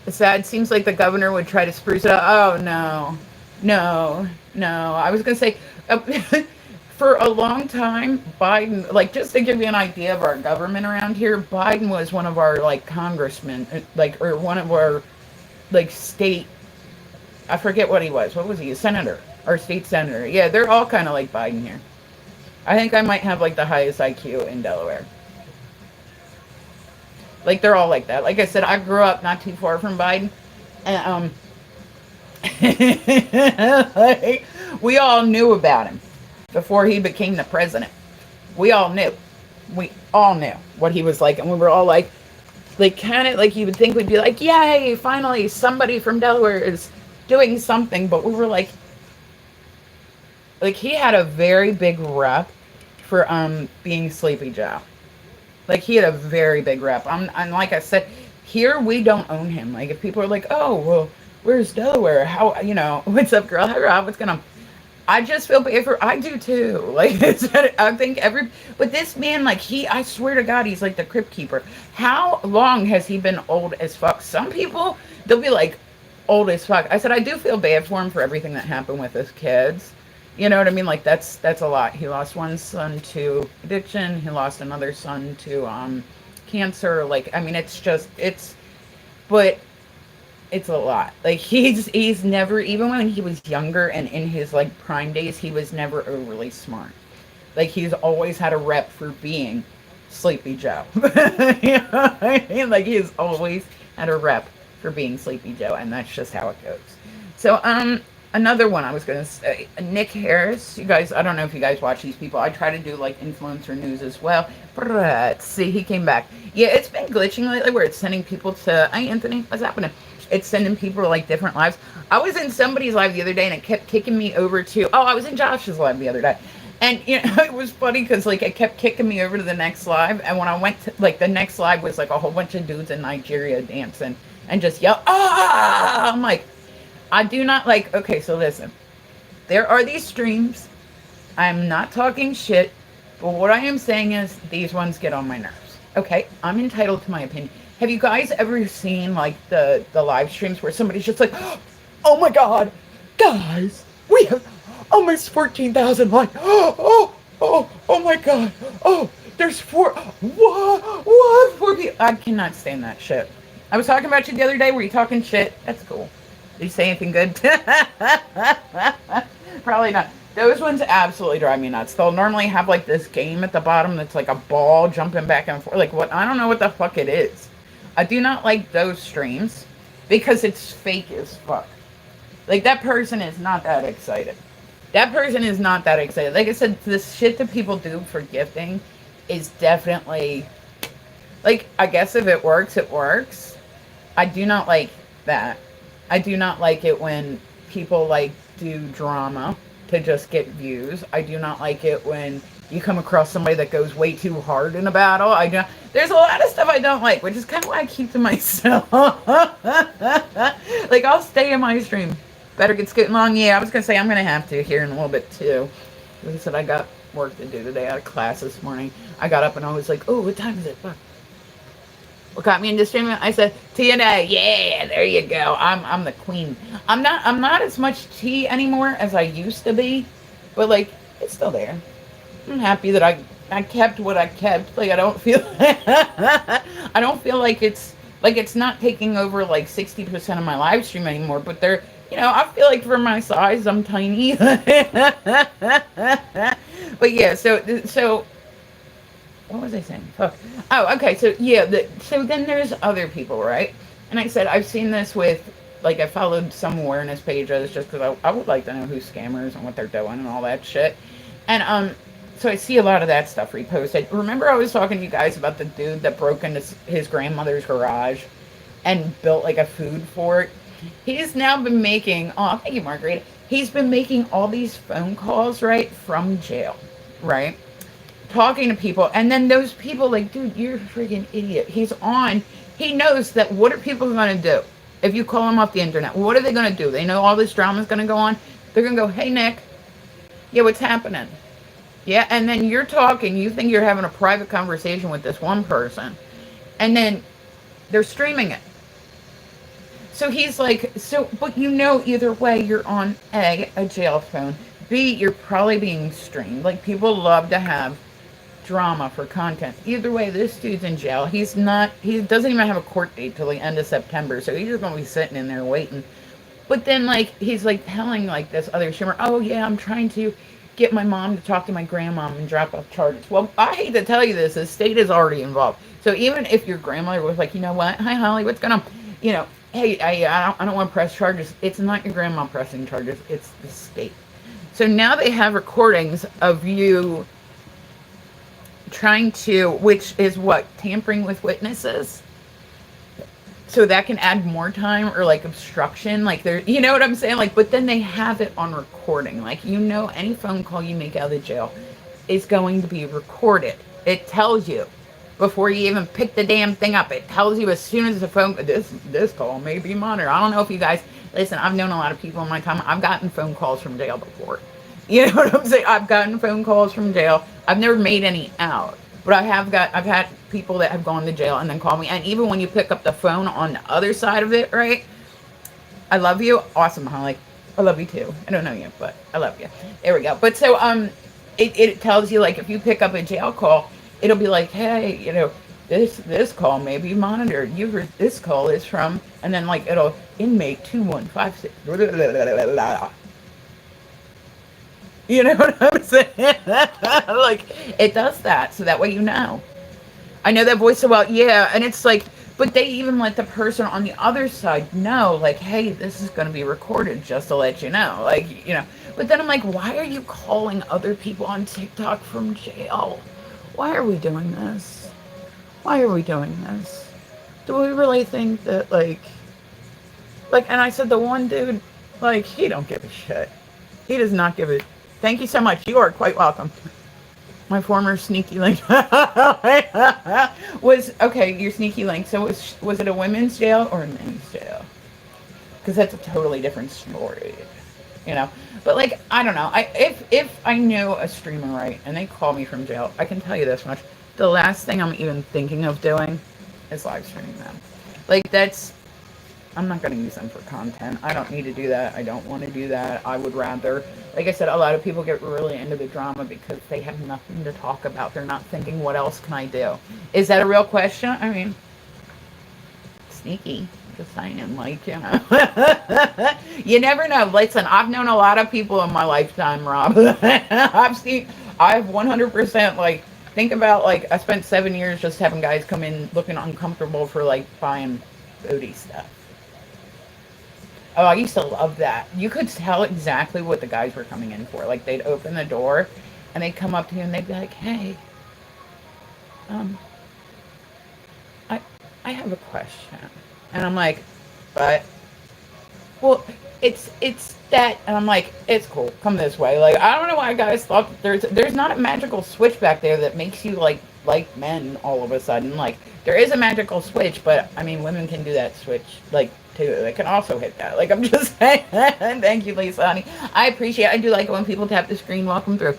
It seems like the governor would try to spruce it up. Oh, no. I was going to say, for a long time, Biden, like, just to give you an idea of our government around here, Biden was one of our, like, congressmen, like, or one of our, like, state, I forget what he was. What was he? A senator. Our state senator. Yeah, they're all kind of like Biden here. I think I might have like the highest IQ in Delaware. Like they're all like that. Like I said, I grew up not too far from Biden, and like, we all knew about him before he became the president. We all knew. We all knew what he was like, and we were all like kind of like you would think we'd be like, yay, finally somebody from Delaware is doing something, but we were like he had a very big rep for being Sleepy Joe. Like he had a very big rep. And like I said, here we don't own him. Like if people are like, oh well, where's Delaware? How what's up, girl? Hi, Rob. What's going on? I just feel bad for. I do too. Like I think but this man, like I swear to God, he's like the crypt keeper. How long has he been old as fuck? Some people they'll be like old as fuck. I said I do feel bad for him for everything that happened with his kids. You know what I mean? Like that's a lot. He lost one son to addiction. He lost another son to cancer. Like I mean, but it's a lot. Like he's never, even when he was younger and in his like prime days, he was never overly smart. Like he's always had a rep for being Sleepy Joe. You know what I mean? Like he's always had a rep for being Sleepy Joe, and that's just how it goes. So Another one I was going to say, Nick Harris. You guys, I don't know if you guys watch these people. I try to do like influencer news as well. Let's see, he came back. Yeah, it's been glitching lately where it's sending people to, hey, Anthony, what's happening? It's sending people to like different lives. I was in somebody's live the other day and it kept kicking me over to, oh, I was in Josh's live the other day. And, you know, it was funny because, like, it kept kicking me over to the next live. And when I went to, like, the next live was, like, a whole bunch of dudes in Nigeria dancing and just yell, ah! I'm like, I do not like, okay, so listen. There are these streams. I'm not talking shit. But what I am saying is these ones get on my nerves. Okay? I'm entitled to my opinion. Have you guys ever seen, like, the live streams where somebody's just like, oh, my God, guys, we have almost 14,000 likes. Oh my God. Oh, there's what? 4 people. I cannot stand that shit. I was talking about you the other day. Were you talking shit? That's cool. Did you say anything good? Probably not. Those ones absolutely drive me nuts. They'll normally have like this game at the bottom that's like a ball jumping back and forth. Like what? I don't know what the fuck it is. I do not like those streams because it's fake as fuck. Like that person is not that excited. That person is not that excited. Like I said, this shit that people do for gifting is definitely, like, I guess if it works, it works. I do not like that. I do not like it when people, like, do drama to just get views. I do not like it when you come across somebody that goes way too hard in a battle. There's a lot of stuff I don't like, which is kind of why I keep to myself. Like, I'll stay in my stream. Better get getting long. Yeah, I was going to say I'm going to have to here in a little bit too. Like I said, I got work to do today. I had a class this morning. I got up and I was like, oh, what time is it? Fuck. What got me into streaming? I said, TNA. Yeah, there you go. I'm the queen. I'm not as much T anymore as I used to be. But like, it's still there. I'm happy that I kept what I kept. Like I don't feel like it's not taking over like 60% of my live stream anymore, but they're, you know, I feel like for my size, I'm tiny. But yeah, so what was I saying? Fuck. Oh, okay. So yeah, so then there's other people, right? And I said I've seen this with, like, I followed some awareness pages just because I would like to know who's scammers and what they're doing and all that shit. And so I see a lot of that stuff reposted. Remember I was talking to you guys about the dude that broke into his grandmother's garage and built like a food fort? He's now been making, oh, thank you, Margarita. He's been making all these phone calls, right, from jail, right? Talking to people. And then those people like, dude, you're a freaking idiot. He knows that what are people going to do? If you call them off the internet, what are they going to do? They know all this drama is going to go on. They're going to go, hey, Nick, yeah, what's happening? Yeah, and then you're talking, you think you're having a private conversation with this one person. And then they're streaming it. So he's like, but you know, either way, you're on A, a jail phone. B, you're probably being streamed. Like, people love to have drama for content. Either way, this dude's in jail. He doesn't even have a court date till the end of September. So he's just going to be sitting in there waiting. But then, like, he's like telling, like, this other streamer, oh, yeah, I'm trying to get my mom to talk to my grandmom and drop off charges. Well, I hate to tell you this, the state is already involved. So even if your grandmother was like, you know what, hi, Holly, what's going on? You know, hey, I don't want to press charges. It's not your grandma pressing charges. It's the state. So now they have recordings of you trying to, which is what, tampering with witnesses? So that can add more time, or like obstruction, like there, you know what I'm saying? Like, but then they have it on recording. Like, you know, any phone call you make out of the jail is going to be recorded. It tells you before you even pick the damn thing up. It tells you as soon as the phone, this call may be monitored. I don't know if you guys, listen, I've known a lot of people in my time. I've gotten phone calls from jail before. You know what I'm saying? I've gotten phone calls from jail. I've never made any out. But I've had people that have gone to jail and then call me. And even when you pick up the phone on the other side of it, right? I love you. Awesome, Holly. I love you too. I don't know you, but I love you. There we go. But so it tells you, like, if you pick up a jail call, it'll be like, hey, you know, this call may be monitored. This call is from, and then like it'll inmate 2156. You know what I'm saying? Like, it does that, so that way you know. I know that voice so well, yeah, and it's like, But they even let the person on the other side know, like, hey, this is going to be recorded just to let you know. Like, But then I'm like, why are you calling other people on TikTok from jail? Why are we doing this? Why are we doing this? Do we really think that, and I said, the one dude, he don't give a shit. He does not give it. Thank you so much. You are quite welcome. My former sneaky link was okay. Your sneaky link. So was it a women's jail or a men's jail? Because that's a totally different story, But I don't know. If I know a streamer right and they call me from jail, I can tell you this much: the last thing I'm even thinking of doing is live streaming them. That's. I'm not going to use them for content. I don't need to do that. I don't want to do that. I would rather, like I said, a lot of people get really into the drama because they have nothing to talk about. They're not thinking, what else can I do? Is that a real question? I mean, sneaky. Just saying, you never know. Listen, I've known a lot of people in my lifetime, Rob. I've 100%, think about, I spent 7 years just having guys come in looking uncomfortable for, buying booty stuff. Oh, I used to love that. You could tell exactly what the guys were coming in for. They'd open the door, and they'd come up to you, and they'd be like, hey, I have a question. And I'm like, what? Well, it's that, and I'm like, it's cool. Come this way. I don't know why guys thought there's not a magical switch back there that makes you, like men all of a sudden. There is a magical switch, but, I mean, women can do that switch, too. They can also hit that. I'm just saying. Thank you, Lisa, honey. I appreciate it. I do like it when people tap the screen. Welcome through.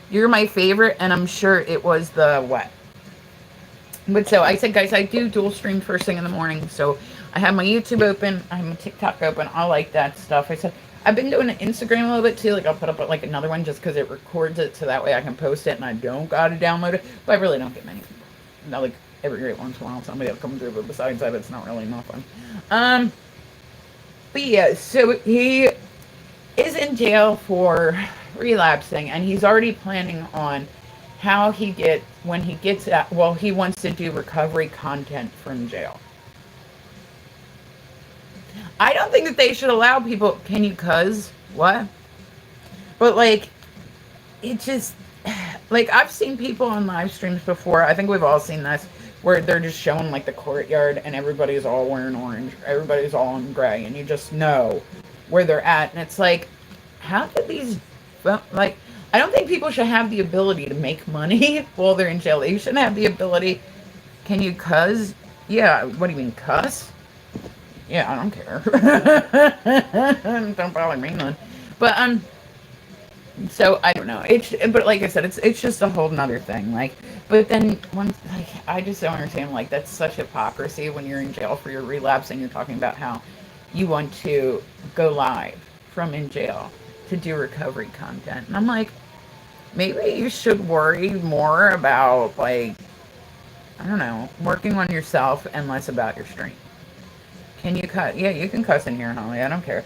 You're my favorite, and I'm sure it was the what? But so I said, guys, I do dual stream first thing in the morning. So I have my YouTube open. I have my TikTok open. I like that stuff. I said, I've been doing an Instagram a little bit too. I'll put up another one just because it records it so that way I can post it and I don't got to download it. But I really don't get many people. Not every great once in a while somebody will come through, but besides that, it's not really nothing. But yeah, so he is in jail for relapsing, and he's already planning on how he wants to do recovery content from jail. I don't think that they should allow people, can you cuz? What? But it just, I've seen people on live streams before, I think we've all seen this, where they're just showing the courtyard and everybody's all wearing orange, everybody's all in gray, and you just know where they're at, and it's how did these, I don't think people should have the ability to make money while they're in jail. You shouldn't have the ability, can you cuss? Yeah, what do you mean, cuss? Yeah, I don't care. Don't bother me none. But, so I don't know. But like I said, it's just a whole nother thing. But then I just don't understand. That's such hypocrisy when you're in jail for your relapse and you're talking about how you want to go live from in jail to do recovery content. And I'm like, maybe you should worry more about I don't know, working on yourself and less about your stream. Can you cuss? Yeah, you can cuss in here, Holly. I don't care.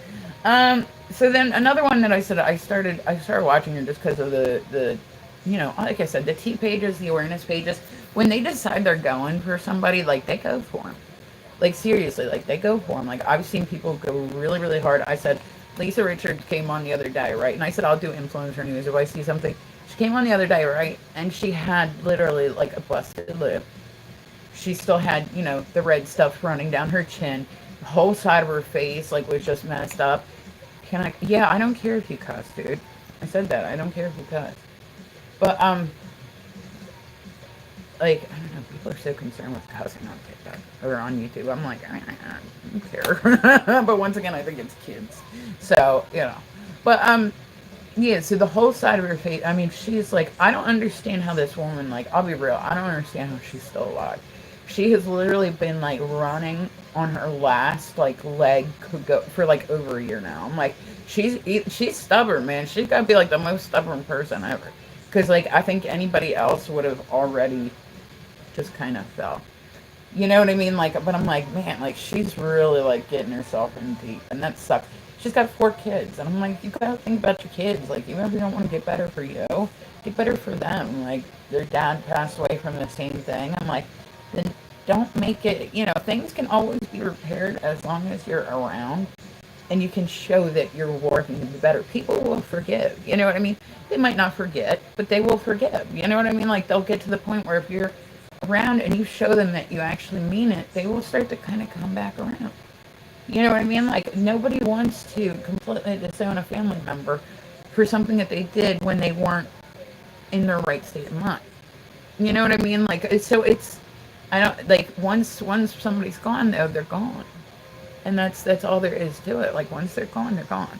So then another one that I said I started watching it just because of the like I said, the T pages, the awareness pages. When they decide they're going for somebody, they go for them. Seriously, they go for them. I've seen people go really, really hard. I said, Lisa Richards came on the other day, right? And I said, I'll do influencer news if I see something. She came on the other day, right? And she had literally a busted lip. She still had, the red stuff running down her chin. The whole side of her face, was just messed up. Yeah, I don't care if you cuss, dude. I said that. I don't care if you cuss. But, I don't know. People are so concerned with cussing on TikTok or on YouTube. I'm I don't care. But once again, I think it's kids. So, But, yeah, so the whole side of her face, I mean, she's I don't understand how this woman, I'll be real, I don't understand how she's still alive. She has literally been running on her last leg could go for over a year now. I'm she's stubborn, man. She's got to be the most stubborn person ever. Because I think anybody else would have already just kind of fell. You know what I mean? But I'm man, she's really getting herself in deep, and that sucks. She's got 4 kids, and I'm you gotta think about your kids. You really don't want to get better for you, get better for them. Their dad passed away from the same thing. I'm then don't make it, things can always be repaired as long as you're around and you can show that you're working to be better. People will forgive. You know what I mean? They might not forget, but they will forgive. You know what I mean? Like they'll get to the point where if you're around and you show them that you actually mean it, they will start to kind of come back around. You know what I mean? Like nobody wants to completely disown a family member for something that they did when they weren't in their right state of mind. You know what I mean? Like it's I don't like once somebody's gone though, they're gone. And that's all there is to it. Like once they're gone, they're gone.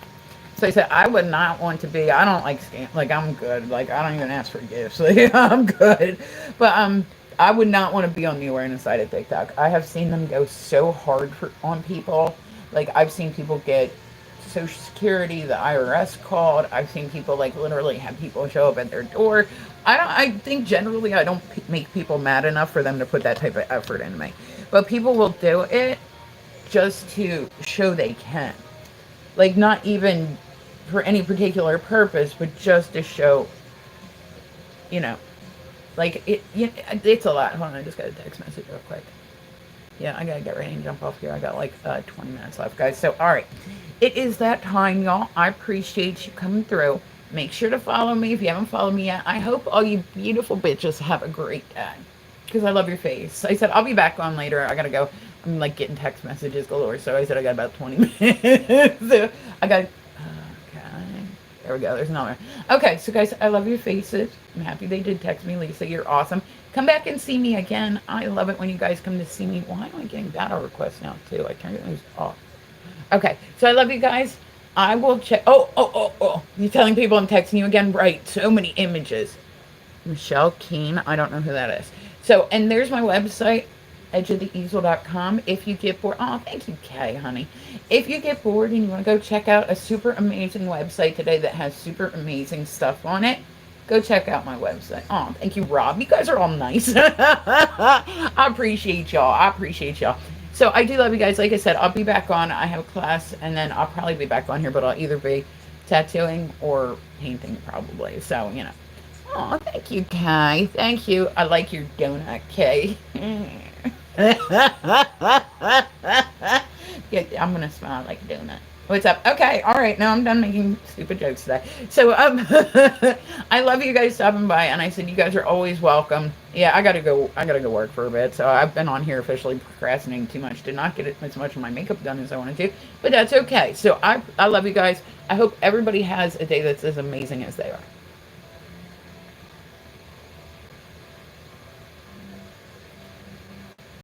So I said I would not want to be. I don't like scam. Like I'm good. Like I don't even ask for gifts. Like I'm good. But I would not want to be on the awareness side of TikTok. I have seen them go so hard on people. Like I've seen people get Social Security, the IRS called. I've seen people like literally have people show up at their door. I think generally I don't make people mad enough for them to put that type of effort into me. But people will do it just to show they can. Like not even for any particular purpose, but just to show, you know, like it's a lot. Hold on, I just got a text message real quick. Yeah, I gotta get ready and jump off here. I got like 20 minutes left, guys. So, all right, it is that time, y'all. I appreciate you coming through. Make sure to follow me if you haven't followed me yet. I hope all you beautiful bitches have a great day because I love your face. I said I'll be back on later. I gotta go. I'm like getting text messages galore, so I said I got about 20 minutes. So I got. Okay, there we go. There's another. Okay, so guys, I love your faces. I'm happy they did text me, Lisa. You're awesome. Come back and see me again. I love it when you guys come to see me. Why am I getting battle requests now too? I turned those off. Okay, so I love you guys. I will check. Oh. You're telling people I'm texting you again? Right. So many images. Michelle Keene. I don't know who that is. So, and there's my website, edgeoftheeasel.com. If you get bored. Oh, thank you, Kay, honey. If you get bored and you want to go check out a super amazing website today that has super amazing stuff on it, go check out my website. Oh, thank you, Rob. You guys are all nice. I appreciate y'all. So I do love you guys. Like I said, I'll be back on. I have a class, and then I'll probably be back on here, but I'll either be tattooing or painting probably. So, Oh, thank you, Kay. Thank you. I like your donut, Kay. Yeah, I'm going to smile like a donut. What's up? Okay, all right. Now I'm done making stupid jokes today. So, I love you guys stopping by, and I said you guys are always welcome. Yeah, I gotta go work for a bit. So I've been on here officially procrastinating too much. Did not get as much of my makeup done as I wanted to, but that's okay. So I love you guys. I hope everybody has a day that's as amazing as they are.